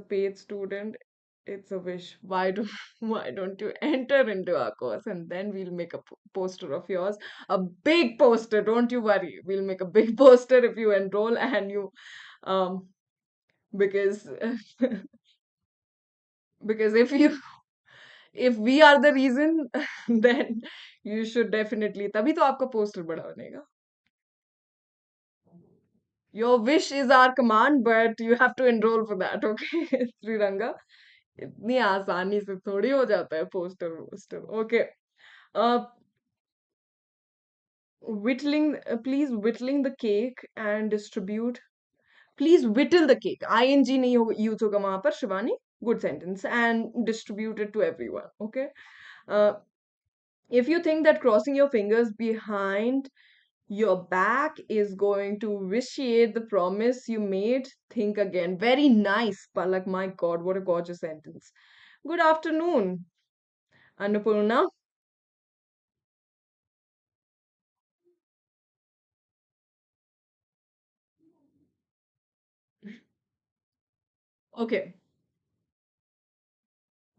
Speaker 1: paid student. It's a wish. Why don't you enter into our course and then we'll make a poster of yours, a big poster. Don't you worry. We'll make a big poster if you enroll and you um because because if we are the reason then you should definitely, तभी तो आपका poster बड़ा बनेगा. Your wish is our command, but you have to enroll for that, okay? Sriranga, इतनी आसानी से थोड़ी हो जाता है poster. Okay. Whittling, please whittling the cake and distribute. Please whittle the cake. ING नहीं use होगा वहां पर, Shivani. Good sentence. And distribute it to everyone. Okay. If you think that crossing your fingers behind your back is going to vitiate the promise you made, think again. Very nice, Palak. My God, what a gorgeous sentence. Good afternoon, Annapurna. Okay.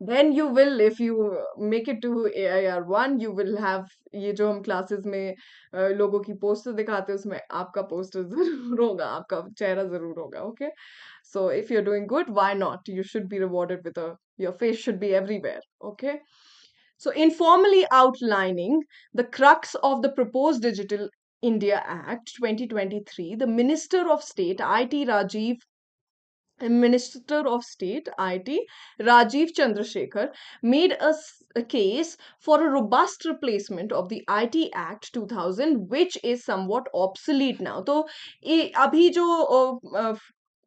Speaker 1: Then you will, if you make it to AIR1, you will have ये जो हम classes में लोगों की poster दिखाते हैं उसमें आपका poster जरूर होगा, आपका चेहरा जरूर होगा. Okay. So if you're doing good, why not? You should be rewarded with your face should be everywhere. Okay. So informally outlining the crux of the proposed Digital India Act 2023, the Minister of State, IT Rajiv Minister of State IT Rajiv Chandrasekhar made a case for a robust replacement of the IT Act 2000, which is somewhat obsolete now. तो अभी जो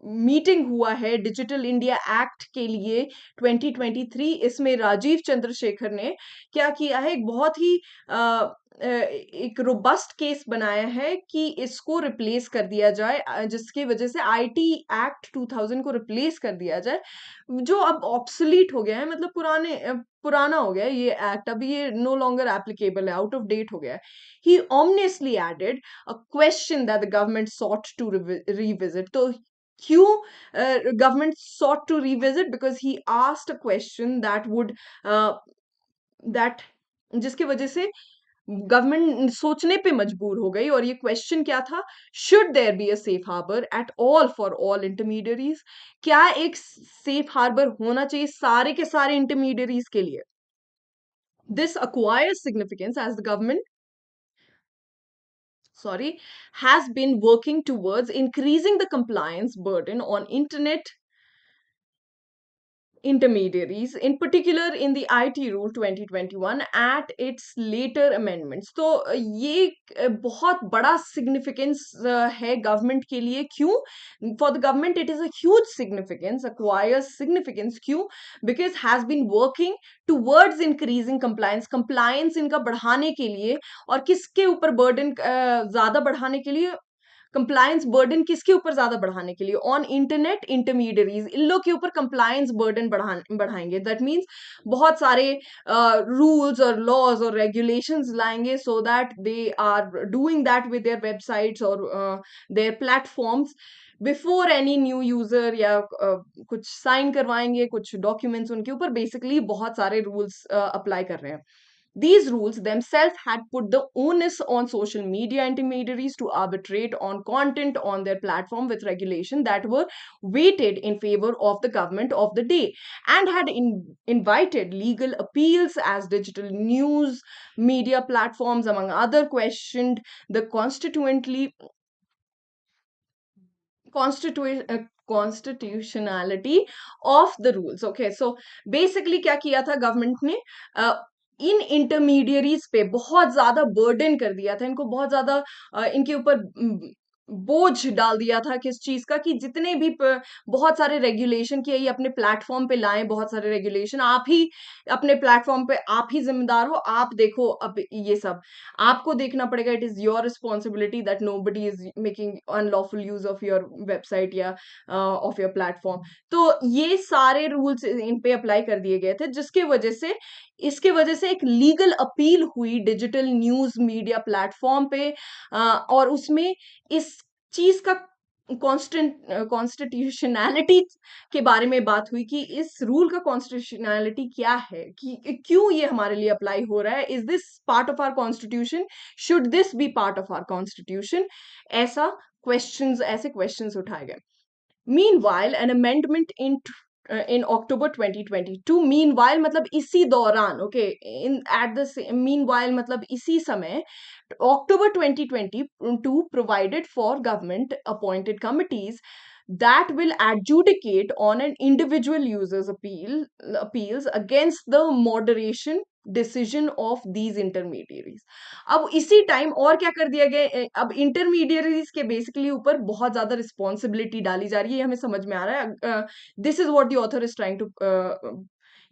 Speaker 1: meeting हुआ है digital India act के लिए 2023, इसमें राजीव चंद्रशेखर ने क्या किया है, एक बहुत ही एक रोबस्ट केस बनाया है कि इसको रिप्लेस कर दिया जाए, जिसकी वजह से आईटी एक्ट 2000 को रिप्लेस कर दिया जाए, जो अब ऑब्सोलीट हो गया है, मतलब पुराना हो गया है ये एक्ट, अभी ये नो लॉन्गर एप्लीकेबल है, आउट ऑफ डेट हो गया है. ही ominously added a question that the government sought to revisit. तो क्यों government sought to revisit? Because he asked a question that would that जिसकी वजह से गवर्नमेंट सोचने पे मजबूर हो गई, और ये क्वेश्चन क्या था? Should there be a safe harbour at all for all intermediaries? क्या एक सेफ हार्बर होना चाहिए सारे के सारे इंटरमीडियरीज के लिए? This acquires significance as the government, has been working towards increasing the compliance burden on internet intermediaries, in particular in the IT Rule 2021 at its later amendments. तो ये बहुत बड़ा significance है गवर्नमेंट के लिए. क्यों? For the government it is a huge significance, acquires significance. क्यों? Because has been working towards increasing compliance. Compliance इनका बढ़ाने के लिए, और किसके ऊपर burden ज्यादा बढ़ाने के लिए? कंप्लायंस बर्डन किसके ऊपर ज्यादा बढ़ाने के लिए? ऑन इंटरनेट इंटरमीडियरीज, इन लोग के ऊपर कंप्लायंस बर्डन बढ़ाएंगे. दैट मीन्स बहुत सारे रूल्स और लॉज और रेगुलेशंस लाएंगे, so that they are doing that with their websites और their platforms before any new user, या कुछ साइन करवाएंगे, कुछ डॉक्यूमेंट्स उनके ऊपर. बेसिकली बहुत सारे रूल्स अप्लाई कर रहे हैं. These rules themselves had put the onus on social media intermediaries to arbitrate on content on their platform with regulation that were weighted in favor of the government of the day, and had invited legal appeals as digital news media platforms, among other, questioned the constitutionality of the rules. Okay, so basically क्या किया था government ने? इन intermediaries पे बहुत ज्यादा burden कर दिया था, इनको बहुत ज्यादा इनके ऊपर बोझ डाल दिया था. किस चीज का? कि जितने भी बहुत सारे रेगुलेशन किए, ये अपने प्लेटफॉर्म पे लाए बहुत सारे रेगुलेशन. आप ही अपने प्लेटफॉर्म पे आप ही जिम्मेदार हो, आप देखो. अब ये सब आपको देखना पड़ेगा. It is your responsibility that nobody is making unlawful use of your website या ऑफ योर प्लेटफॉर्म. तो ये सारे रूल्स इन पे अप्लाई कर दिए गए थे, जिसके वजह से इसके वजह से एक लीगल अपील हुई डिजिटल न्यूज मीडिया प्लेटफॉर्म पे. और उसमें इस चीज का कॉन्स्टिट्यूशनैलिटी के बारे में बात हुई, कि इस रूल का कॉन्स्टिट्यूशनैलिटी क्या है, कि क्यों ये हमारे लिए अप्लाई हो रहा है. Is this part of our constitution? Should this be part of our constitution? ऐसे क्वेश्चंस उठाए गए. Meanwhile, an amendment in October 2022, meanwhile मतलब इसी दौरान, okay, in at the meanwhile मतलब इसी समय, October 2022 provided for government appointed committees that will adjudicate on an individual user's appeals against the moderation decision of these intermediaries. अब इसी time और क्या कर दिया गया? अब इंटरमीडियरीज के बेसिकली ऊपर बहुत ज्यादा रिस्पॉन्सिबिलिटी डाली जा रही है, हमें समझ में आ रहा है. This is what the author is trying to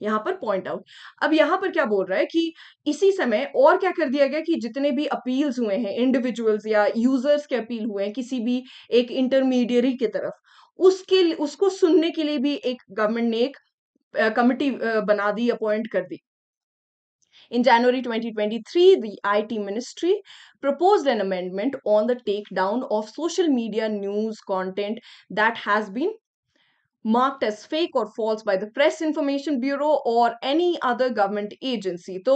Speaker 1: यहाँ पर पॉइंट आउट. अब यहाँ पर क्या बोल रहा है कि इसी समय और क्या कर दिया गया, कि जितने भी अपील्स हुए हैं, इंडिविजुअल्स या यूजर्स के अपील हुए हैं किसी भी एक इंटरमीडियरी की तरफ, उसको सुनने के लिए भी एक गवर्नमेंट ने एक कमिटी बना दी, अपॉइंट कर दी. In January 2023, the IT Ministry proposed an amendment on the takedown of social media news content that has been marked as fake or false by the Press Information Bureau or any other government agency. तो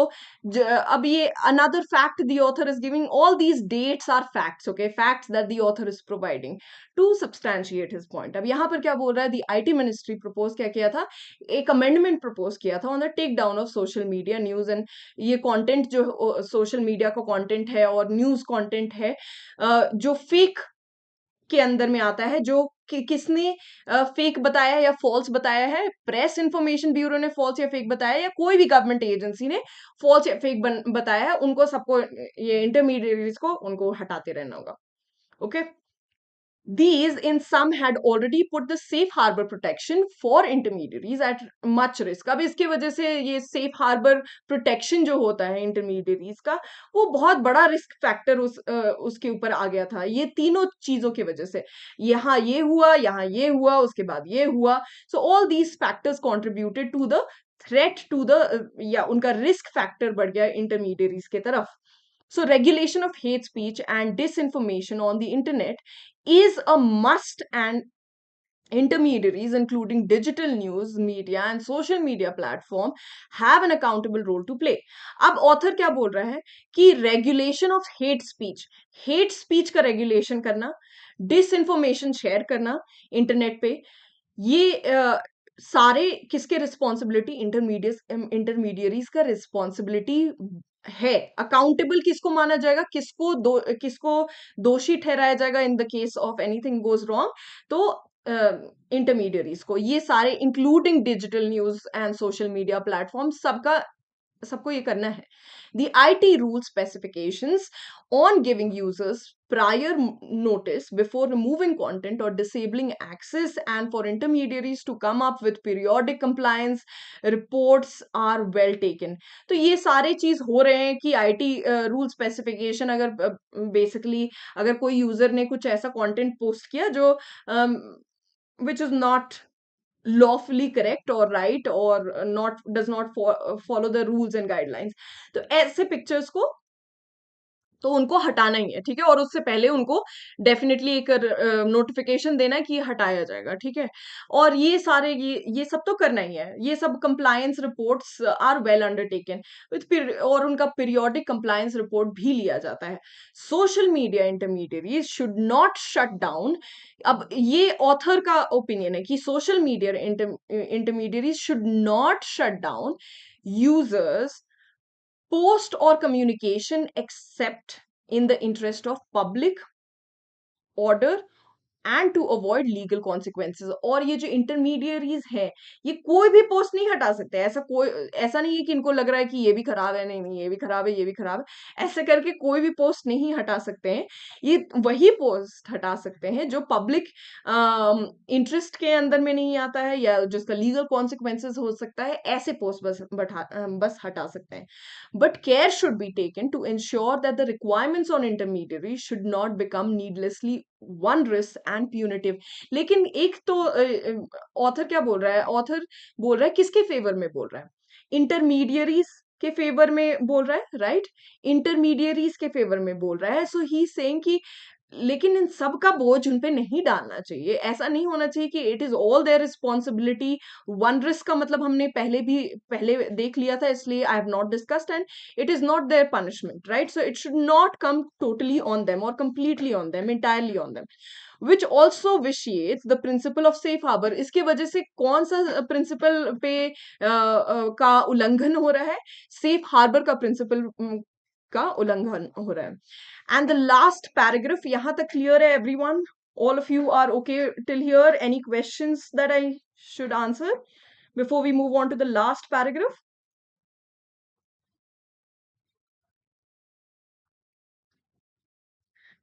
Speaker 1: अब ये another fact the author is giving, all these dates are facts, okay, facts that the author is providing to substantiate his point. अब यहाँ पर क्या बोल रहा है? The IT Ministry propose क्या किया था? एक amendment propose किया था on the takedown of social media news, and ये content जो social media का content है और news content है, जो fake के अंदर में आता है, जो किसने फेक बताया या फॉल्स बताया है? प्रेस इंफॉर्मेशन ब्यूरो ने फॉल्स या फेक बताया, या कोई भी गवर्नमेंट एजेंसी ने फॉल्स या फेक बताया है? उनको सबको, ये इंटरमीडिएटरीज को, उनको हटाते रहना होगा. Okay. These, in some, had already put the safe harbor protection for intermediaries at much risk. अब इसके वजह से ये safe harbor protection जो होता है intermediaries का, वो बहुत बड़ा risk factor उसके ऊपर आ गया था. ये तीनों चीजों की वजह से, यहाँ ये हुआ, उसके बाद ये हुआ. So all these factors contributed to the threat to the, या उनका risk factor बढ़ गया intermediaries के तरफ. So regulation of hate speech and disinformation on the internet is a must, and intermediaries, including digital news media and social media platform, have an accountable role to play. अब author क्या बोल रहा है? कि regulation of hate speech का regulation करना, disinformation share करना internet पे, ये सारे किसके रिस्पॉन्सिबिलिटी, इंटरमीडियरीज का रिस्पॉन्सिबिलिटी है। अकाउंटेबल किसको माना जाएगा, किसको दोषी ठहराया जाएगा in the case of anything goes wrong, तो इंटरमीडियरीज को। ये सारे including digital news and social media platform, सबको ये करना है। The IT rule specifications on giving users prior notice before removing content or disabling access, and for intermediaries to come up with periodic compliance reports are well taken. तो ये सारे चीज हो रहे हैं कि IT रूल स्पेसिफिकेशन, अगर basically अगर कोई यूजर ने कुछ ऐसा कंटेंट पोस्ट किया जो which is not lawfully correct or right or not does not follow the rules and guidelines, तो ऐसे पिक्चर्स को तो उनको हटाना ही है, ठीक है। और उससे पहले उनको डेफिनेटली एक नोटिफिकेशन देना है कि ये हटाया जाएगा, ठीक है। और ये सब तो करना ही है। ये सब compliance reports are well undertaken with, और उनका पीरियोडिक कंप्लायंस रिपोर्ट भी लिया जाता है। Social media intermediaries should not shut down. अब ये ऑथर का ओपिनियन है कि social media intermediaries should not shut down users post or communication except in the interest of public order and to avoid legal consequences. और ये जो intermediaries है, ये कोई भी पोस्ट नहीं हटा सकते। ऐसा नहीं है कि इनको लग रहा है कि ये भी खराब है, नहीं नहीं ये भी खराब है, ये भी खराब है, ऐसे करके कोई भी पोस्ट नहीं हटा सकते हैं। ये वही पोस्ट हटा सकते हैं जो पब्लिक इंटरेस्ट के अंदर में नहीं आता है या जिसका लीगल कॉन्सिक्वेंसेज हो सकता है, ऐसे पोस्ट बस हटा सकते हैं। But care should be taken to ensure that the requirements on intermediary should not become needlessly onerous and punitive. लेकिन एक तो ऑथर क्या बोल रहा है, ऑथर बोल रहा है किसके फेवर में बोल रहा है, इंटरमीडियरीज के फेवर में बोल रहा है, राइट। इंटरमीडियरीज के फेवर में बोल रहा है। सो ही सेइंग कि लेकिन इन सब का बोझ उन पे नहीं डालना चाहिए। ऐसा नहीं होना चाहिए कि it is all their responsibility. One risk का मतलब हमने पहले देख लिया था, इसलिए I have not discussed, and it is not their punishment, right. So it should not come totally on them और completely on them, entirely on them, which also vitiates the principle of safe harbor। इसके वजह से कौन सा principal पे का उल्लंघन हो रहा है, सेफ हार्बर का प्रिंसिपल का उल्लंघन हो रहा है। एंड द लास्ट पैराग्राफ, यहां तक क्लियर है everyone? All of you are okay till here? Any questions that I should answer before we move on to the last paragraph?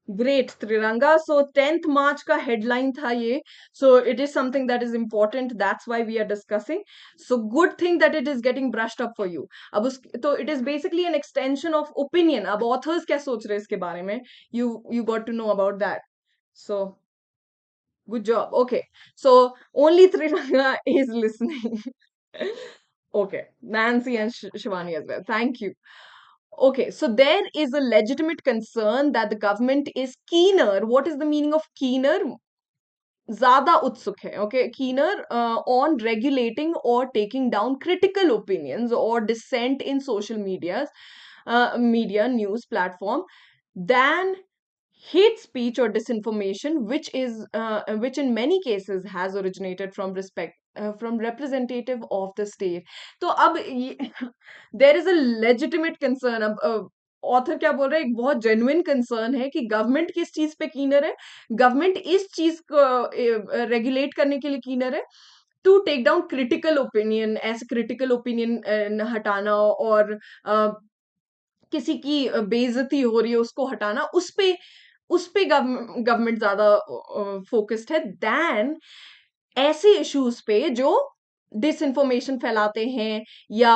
Speaker 1: Great, Triranga. So 10th March का headline था ये. So it is something that is important. That's why we are discussing. So good thing that it is getting brushed up for you. अब तो it is basically an extension of opinion. अब authors क्या सोच रहे हैं इसके बारे में? You got to know about that. So good job. Okay. So only Triranga is listening. Okay. Nancy and Shivani as well. Thank you. Okay, so there is a legitimate concern that the government is keener. What is the meaning of keener? ज़्यादा उत्सुक है, okay, keener on regulating or taking down critical opinions or dissent in social media news platform than hate speech or disinformation, which in many cases has originated from representative of the state. तो अब there is a legitimate concern। अब author क्या बोल रहा है, एक बहुत genuine concern है कि गवर्नमेंट किस चीज पे कीनर है। गवर्नमेंट इस चीज को रेगुलेट करने के लिए कीनर है to take down critical opinion, ऐसे क्रिटिकल ओपिनियन हटाना और किसी की बेइज्जती हो रही है उसको हटाना, उस पे गवर्नमेंट ज्यादा फोकस्ड है दैन ऐसे इश्यूज पे जो डिसइंफॉर्मेशन फैलाते हैं या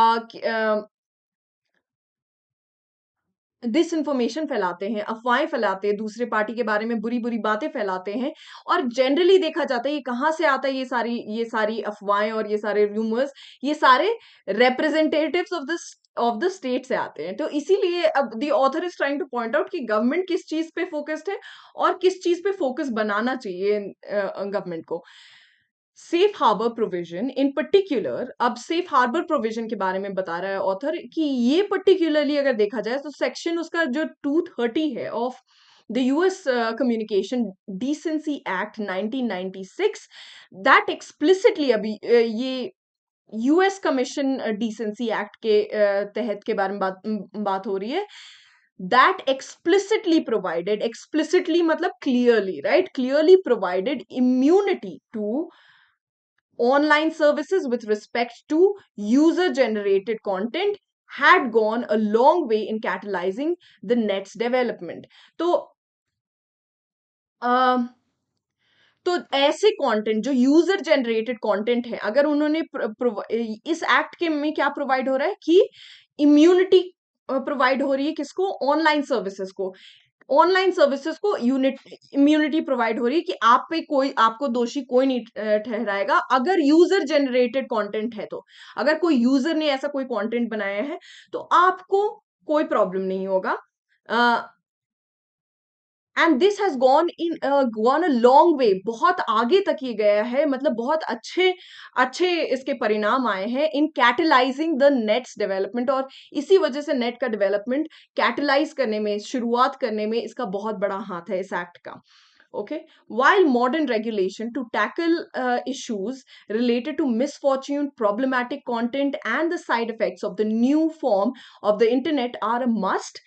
Speaker 1: डिसइंफॉर्मेशन फैलाते हैं, अफवाहें फैलाते हैं, दूसरे पार्टी के बारे में बुरी बुरी बातें फैलाते हैं। और जनरली देखा जाता है ये कहाँ से आता है, ये सारी अफवाहें और ये सारे रूमर्स, ये सारे रिप्रेजेंटेटिव्स ऑफ द स्टेट से आते हैं। तो इसीलिए अब the author is trying two point out कि गवर्नमेंट किस चीज पे फोकस्ड है और किस चीज पे फोकस बनाना चाहिए गवर्नमेंट को। Safe harbour provision in particular, अब सेफ हार्बर प्रोविजन के बारे में बता रहा है ऑथर कि ये पर्टिकुलरली अगर देखा जाए तो सेक्शन उसका जो 230 है of the US Communication Decency Act 1996, that explicitly अभी ये यूएस कमीशन डिसेंसी एक्ट के तहत के बारे में बात हो रही है. That explicitly मतलब clearly, right, clearly provided immunity to online services with respect to user generated content, had gone a long way in catalyzing the net's development. तो तो ऐसे कंटेंट जो यूजर जनरेटेड कंटेंट है, अगर उन्होंने इस एक्ट के में क्या प्रोवाइड हो रहा है कि इम्यूनिटी प्रोवाइड हो रही है किसको, ऑनलाइन सर्विसेज को यूनिट इम्यूनिटी प्रोवाइड हो रही है कि आप पे कोई, आपको दोषी कोई नहीं ठहराएगा अगर यूजर जनरेटेड कंटेंट है. तो अगर कोई यूजर ने ऐसा कोई कंटेंट बनाया है तो आपको कोई प्रॉब्लम नहीं होगा. And this has gone a long way, बहुत आगे तक ये गया है, मतलब बहुत अच्छे अच्छे इसके परिणाम आए हैं इन कैटलाइजिंग द नेट्स डेवलपमेंट. और इसी वजह से नेट का डेवलपमेंट कैटलाइज करने में, शुरुआत करने में इसका बहुत बड़ा हाथ है इस एक्ट का. Okay, while modern regulation to tackle issues related to misfortune, problematic content, and the side effects of the new form of the internet are a must,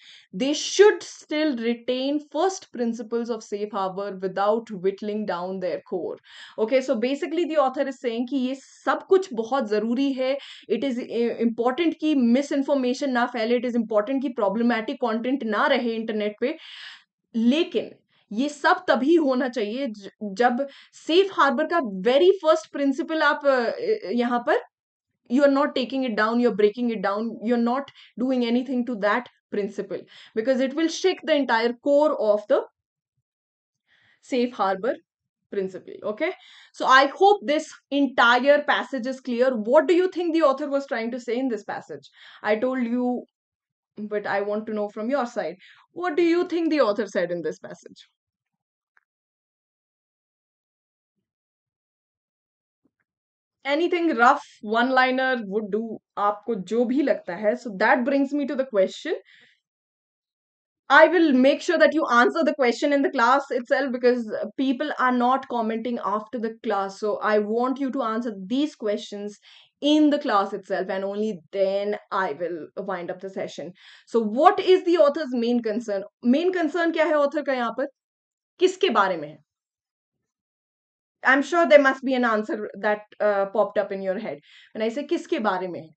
Speaker 1: they should still retain first principles of safe harbor without whittling down their core. Okay, so basically the author is saying कि ये सब कुछ बहुत जरूरी है. It is important कि misinformation ना फैले, it is important कि problematic content ना रहे इंटरनेट पे, लेकिन ये सब तभी होना चाहिए जब सेफ हार्बर का वेरी फर्स्ट प्रिंसिपल आप यहां पर, you are not taking it down, you're breaking it down, you're not doing anything to that principle, because it will shake the entire core of the safe harbor principle. Okay, so I hope this entire passage is clear. What do you think the author was trying to say in this passage? I told you, but I want to know from your side, what do you think the author said in this passage? Anything rough, one liner would do. आपको जो भी लगता है. So that brings me to the question. I will make sure that you answer the question in the class itself, because people are not commenting after the class. So I want you to answer these questions in the class itself, and only then I will wind up the session. So what is the author's main concern? Main concern क्या है author का यहाँ पर? किसके बारे में है? I'm sure there must be an answer that popped up in your head when I say किसके बारे में है.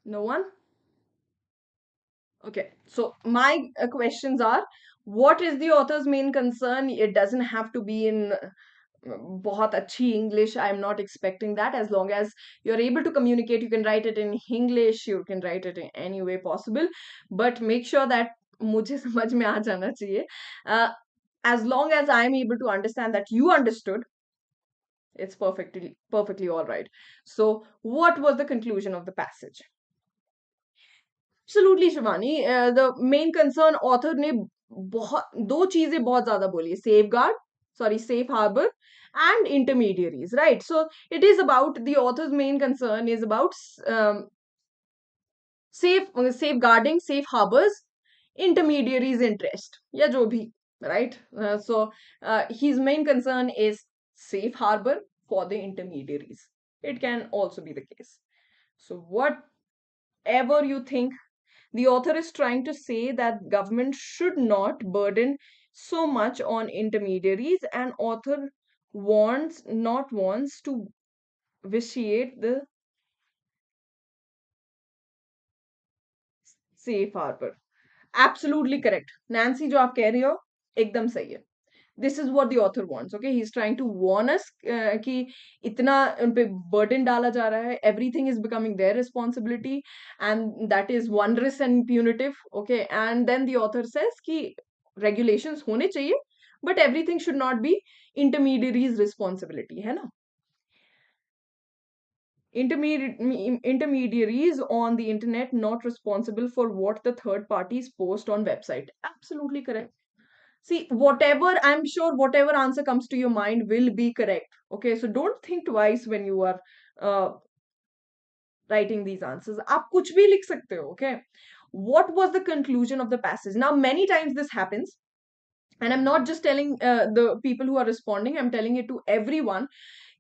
Speaker 1: No one? Okay. So my questions are, what is the author's main concern? It doesn't have to be in बहुत अच्छी English. I'm not expecting that. As long as you're able to communicate, you can write it in English, you can write it in any way possible. But make sure that मुझे समझ में आ जाना चाहिए. As long as I'm able to understand that you understood, it's perfectly all right. So what was the conclusion of the passage? Absolutely, Shivani. The main concern author ने बहुत दो चीजें बहुत ज्यादा बोली है, safeguard, sorry, safe harbor and intermediaries, right? So it is about, the author's main concern is about safeguarding, safe harbors, intermediaries interest या जो भी, right? So his main concern is safe harbor for the intermediaries. It can also be the case. So whatever you think, the author is trying to say that government should not burden so much on intermediaries, and author wants to vitiate the safe harbor. Absolutely correct. Nancy, जो आप कह रही हो एकदम सही है. This is what the author wants. Okay, he's trying to warn us कि इतना उन पे burden डाला जा रहा है, everything is becoming their responsibility, and that is wondrous and punitive. Okay, and then the author says कि regulations होने चाहिए, but everything should not be intermediaries responsibility, है ना? intermediaries on the internet not responsible for what the third parties post on website. Absolutely correct. See, whatever, I'm sure whatever answer comes to your mind will be correct. Okay, so don't think twice when you are uh, writing these answers. आप कुछ भी लिख सकते हो. Okay, what was the conclusion of the passage? Now, many times this happens, and I'm not just telling the people who are responding, I'm telling it to everyone.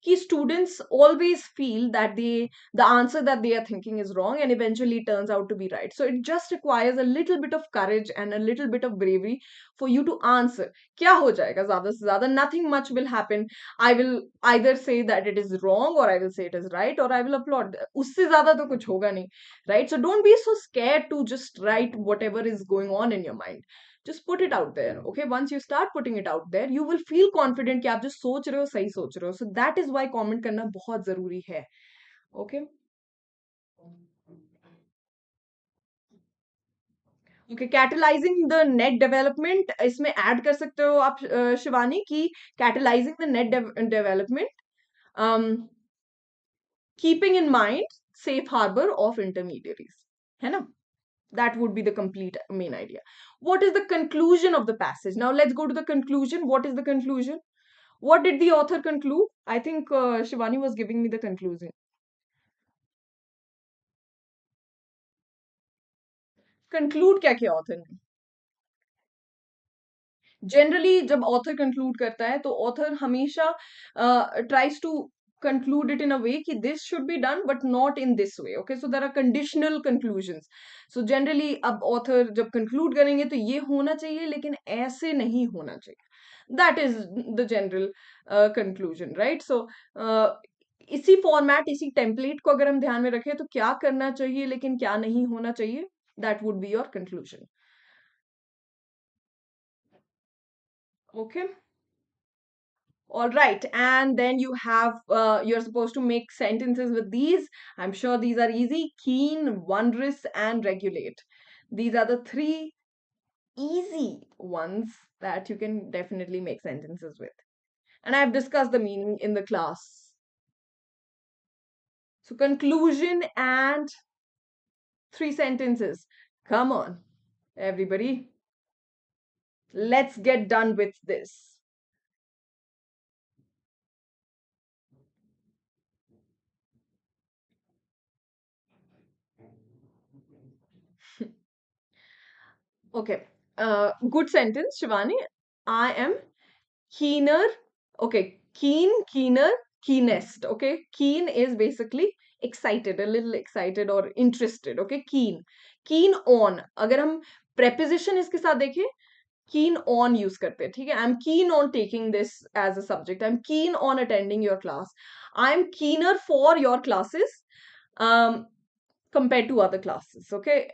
Speaker 1: Key students always feel that the answer that they are thinking is wrong, and eventually it turns out to be right. So it just requires a little bit of courage and a little bit of bravery for you to answer. क्या हो जाएगा ज़्यादा से ज़्यादा? Nothing much will happen. I will either say that it is wrong, or I will say it is right, or I will applaud. उससे ज़्यादा तो कुछ होगा नहीं, right? So don't be so scared to just write whatever is going on in your mind. Just put it out there. Okay, once you start putting it out there, you will feel confident कि आप जो सोच रहे हो सही सोच रहे हो. So that is why comment करना बहुत जरूरी है. Okay. Okay, catalyzing the net development, इसमें add कर सकते हो आप शिवानी कि catalyzing the net development, um, keeping in mind safe harbor of intermediaries, है ना? That would be the complete main idea. What is the conclusion of the passage? Now let's go to the conclusion. What is the conclusion? What did the author conclude? I think Shivani was giving me the conclusion. Conclude क्या किया author ने? Generally, जब author conclude करता है, तो author हमेशा tries to conclude it in a way कि this should be done, but not in this way. Okay, so there are conditional conclusions. So generally, अब author जब conclude करेंगे तो ये होना चाहिए, लेकिन ऐसे नहीं होना चाहिए. That is the general conclusion, right? So इसी फॉर्मेट, इसी टेम्पलेट को अगर हम ध्यान में रखें तो क्या करना चाहिए लेकिन क्या नहीं होना चाहिए, that would be your conclusion. Okay. All right, and then you have you're supposed to make sentences with these. I'm sure these are easy: keen, wondrous, and regulate. These are the three easy ones that you can definitely make sentences with. And I've discussed the meaning in the class. So, conclusion and three sentences. Come on, everybody. Let's get done with this. Okay. Good sentence, Shivani. I am keener. Okay. Keen, keener, keenest. Okay. Keen is basically excited, a little excited or interested. Okay. Keen. Keen on. अगर हम preposition इसके साथ देखें, keen on use करते हैं. ठीक है. I'm keen on taking this as a subject. I'm keen on attending your class. I'm keener for your classes compared to other classes. Okay.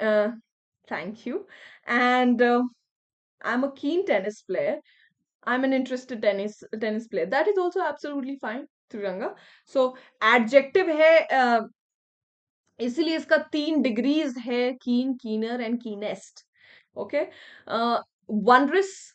Speaker 1: Thank you. And I'm a keen tennis player. I'm an interested tennis player. That is also absolutely fine, Trivanga. So adjective है, इसीलिए इसका 3 degrees है: keen, keener, and keenest. Okay. Wondrous.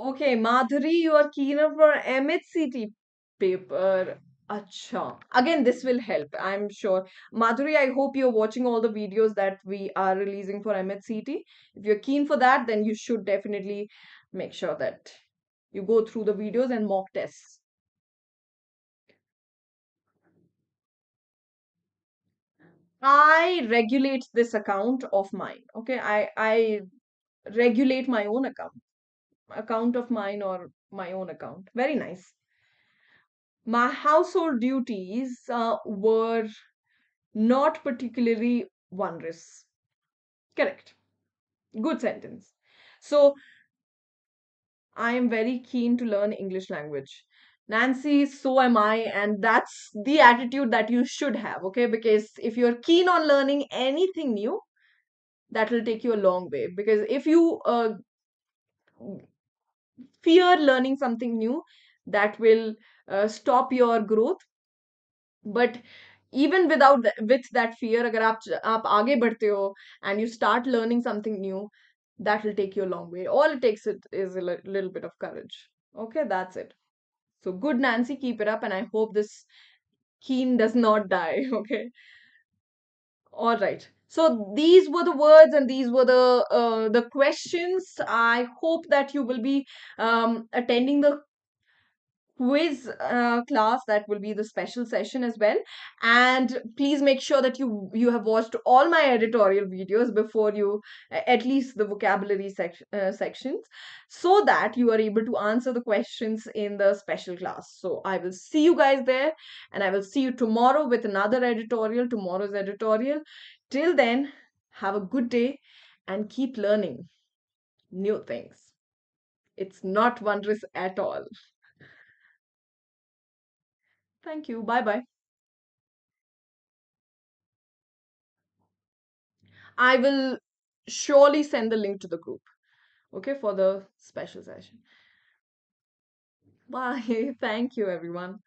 Speaker 1: Okay, Madhuri, you are keener for MHCT paper. Acha. Again, this will help, I'm sure. Madhuri, I hope you're watching all the videos that we are releasing for MHCT. If you're keen for that, then you should definitely make sure that you go through the videos and mock tests. I regulate this account of mine. Okay, I regulate my own account of mine, or my own account. Very nice. My household duties were not particularly wondrous. Correct. Good sentence. So, I am very keen to learn English language. Nancy, so am I, and that's the attitude that you should have, okay? Because if you're keen on learning anything new, that will take you a long way. Because if you fear learning something new, that will stop your growth. But even without with that fear, अगर आप आगे बढ़ते हो and you start learning something new, that will take you a long way. All it takes is a little bit of courage. Okay, that's it. So good, Nancy, keep it up, and I hope this keen does not die. Okay. All right. So these were the words and these were the questions. I hope that you will be attending the quiz class. That will be the special session as well. And please make sure that you have watched all my editorial videos before you, at least the vocabulary sections, so that you are able to answer the questions in the special class. So I will see you guys there, and I will see you tomorrow with another editorial, tomorrow's editorial. Till then, have a good day and keep learning new things. It's not wondrous at all. Thank you. Bye bye. I will surely send the link to the group, okay, for the special session. Bye. Thank you, everyone.